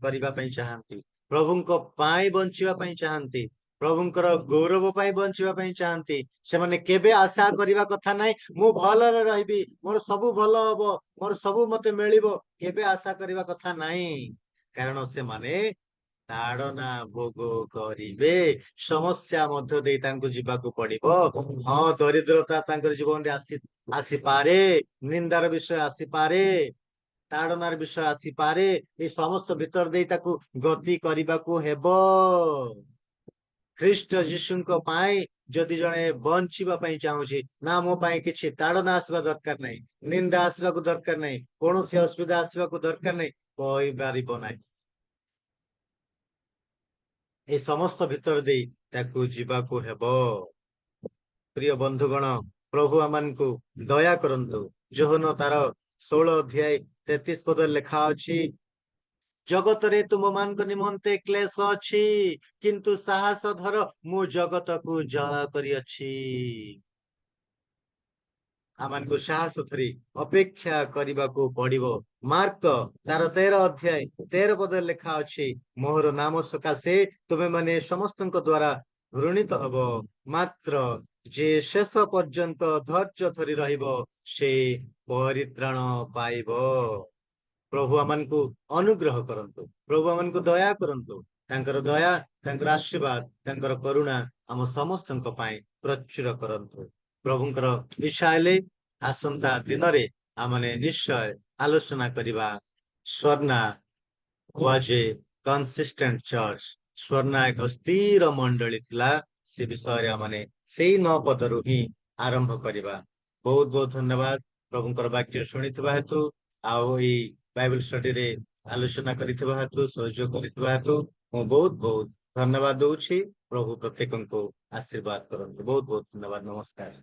[SPEAKER 6] କରିବା ପାଇଁ ଚାହାନ୍ତି, ପ୍ରଭୁଙ୍କ ପାଇଁ ବଞ୍ଚିବା ପାଇଁ ଚାହାନ୍ତି, ପ୍ରଭୁଙ୍କର ଗୌରବ ପାଇଁ ବଞ୍ଚିବା ପାଇଁ ଚାହାନ୍ତି, ସେମାନେ କେବେ ଆଶା କରିବା କଥା ନାହିଁ ମୁଁ ଭଲରେ ରହିବି, ମୋର ସବୁ ଭଲ ହବ, ମୋର ସବୁ ମତେ ମିଳିବ, କେବେ ଆଶା କରିବା କଥା ନାହିଁ। କାରଣ ସେମାନେ ତାଡନା ଭୋଗ କରିବେ। ସମସ୍ୟା ମଧ୍ୟ ଦେଇ ତାଙ୍କୁ ଯିବାକୁ ପଡିବ। ହଁ, ଦରିଦ୍ରତା ତାଙ୍କର ଜୀବନରେ ଆସିପାରେ, ନିନ୍ଦାର ବିଷୟ ଆସିପାରେ, ତାଡନାର ବିଷୟ ଆସିପାରେ, এই ସମସ୍ତ ଭିତର ଦେଇ ତାକୁ ଗତି କରିବାକୁ ହେବ। ଖ୍ରୀଷ୍ଟ ଯୀଶୁଙ୍କ ପାଇଁ ଯଦି ଜଣେ ବଞ୍ଚିବା ପାଇଁ ଚାହୁଁଛି, ନା ମୋ ପାଇଁ କିଛି ତାଡନା ଆସିବା ଦରକାର ନାହିଁ, ନିନ୍ଦା ଆସିବାକୁ ଦରକାର ନାହିଁ, କୌଣସି ଅସୁବିଧା ଆସିବାକୁ ଦରକାର ନାହିଁ, କହିପାରିବ ନାହିଁ। এই ସମସ୍ତ ଭିତର ଦେଇ ତାକୁ ଯିବାକୁ ହେବ। ପ୍ରିୟ ବନ୍ଧୁଗଣ, ପ୍ରଭୁ ଆମମାନଙ୍କୁ ଦୟା କରନ୍ତୁ। ଯୋହନ ତାର 16 ଅଧ୍ୟାୟ 33 ପଦରେ ଲେଖା ଅଛି, ଜଗତରେ ତୁମମାନଙ୍କ ନିମନ୍ତେ କ୍ଲେଶ ଅଛି, କିନ୍ତୁ ସାହସ ଧର, ମୁଁ ଜଗତକୁ ଜୟ କରିଅଛି। ଆମମାନଙ୍କୁ ସାହସ ଧରି ଅପେକ୍ଷା କରିବାକୁ ପଡିବ। ମାର୍କ ତାର 13 ଅଧ୍ୟାୟ 13 ପଦରେ ଲେଖା ଅଛି, ମୋର ନାମ ସକାଶେ ତୁମେମାନେ ସମସ୍ତଙ୍କ ଦ୍ୱାରା ଘୃଣିତ ହବ, ମାତ୍ର ଯେ ଶେଷ ପର୍ଯ୍ୟନ୍ତ ଧୈର୍ଯ୍ୟ ଧରି ରହିବ, ସେ ପରିତ୍ରାଣ ପାଇବ। ପ୍ରଭୁ ଆମମାନଙ୍କୁ ଅନୁଗ୍ରହ କରନ୍ତୁ, ପ୍ରଭୁ ଆମମାନଙ୍କୁ ଦୟା କରନ୍ତୁ। ତାଙ୍କର ଦୟା, ତାଙ୍କର ଆଶୀର୍ବାଦ, ତାଙ୍କର କରୁଣା ଆମ ସମସ୍ତଙ୍କ ପାଇଁ ପ୍ରଚୁର କରନ୍ତୁ। ପ୍ରଭୁଙ୍କର ଇଚ୍ଛା ହେଲେ ଆସନ୍ତା ଦିନରେ ଆମେ ନିଶ୍ଚୟ ଆଲୋଚନା କରିବା Swarna was a consistent church। Swarna ଏକ ସ୍ଥିର ମଣ୍ଡଳୀ ଥିଲା। ସେ ବିଷୟରେ ଆମେ ସେଇ 9 ପଦରୁ ହିଁ ଆରମ୍ଭ କରିବା। ବହୁତ ବହୁତ ଧନ୍ୟବାଦ ପ୍ରଭୁଙ୍କର ବାକ୍ୟ ଶୁଣିଥିବା ହେତୁ, ଆଉ ଏଇ ବାଇବେଲ ଷ୍ଟଡିରେ ଆଲୋଚନା କରିଥିବା ହେତୁ, ସହଯୋଗ କରିଥିବା ହେତୁ ମୁଁ ବହୁତ ବହୁତ ଧନ୍ୟବାଦ ଦଉଛି। ପ୍ରଭୁ ପ୍ରତ୍ୟେକଙ୍କୁ ଆଶୀର୍ବାଦ କରନ୍ତୁ। ବହୁତ ବହୁତ ଧନ୍ୟବାଦ। ନମସ୍କାର।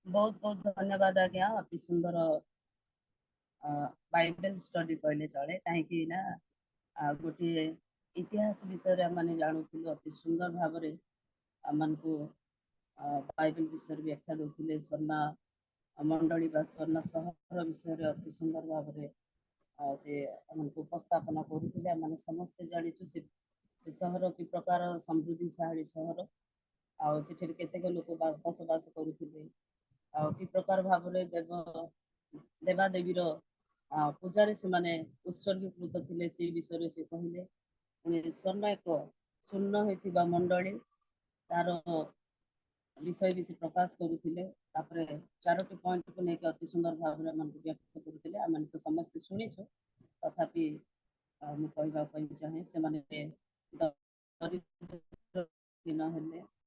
[SPEAKER 1] बहुत बहुत धन्यवाद आज्ञा। अति सुंदर बाइबल स्टडी कहले चले कहीं ना गोटे इतिहास विषय में जानूलु अति सुंदर भाव आम को बाइबल विषय व्याख्या देते स्वर्णा मंडली स्वर्णा सहर विषय अति सुंदर भाव से आमको उपस्थापन करुले। आम समस्ते जाचु से सहर कि प्रकार समृद्धिशाली सहर आठ केतेक लोक बसवास करुले कि प्रकार भाव देवादेवी पूजारे से उत्सर्गीकृत थे से विषय से कहले पुणी स्वर्ण एक शून्य होता मंडली तार विषय भी से प्रकाश करुले चारोटी पॉइंट को लेकर अति सुंदर भाव व्यक्त करुले आम तो समस्ते शुणीचु तथापि मुझे चाहे से दिन हेले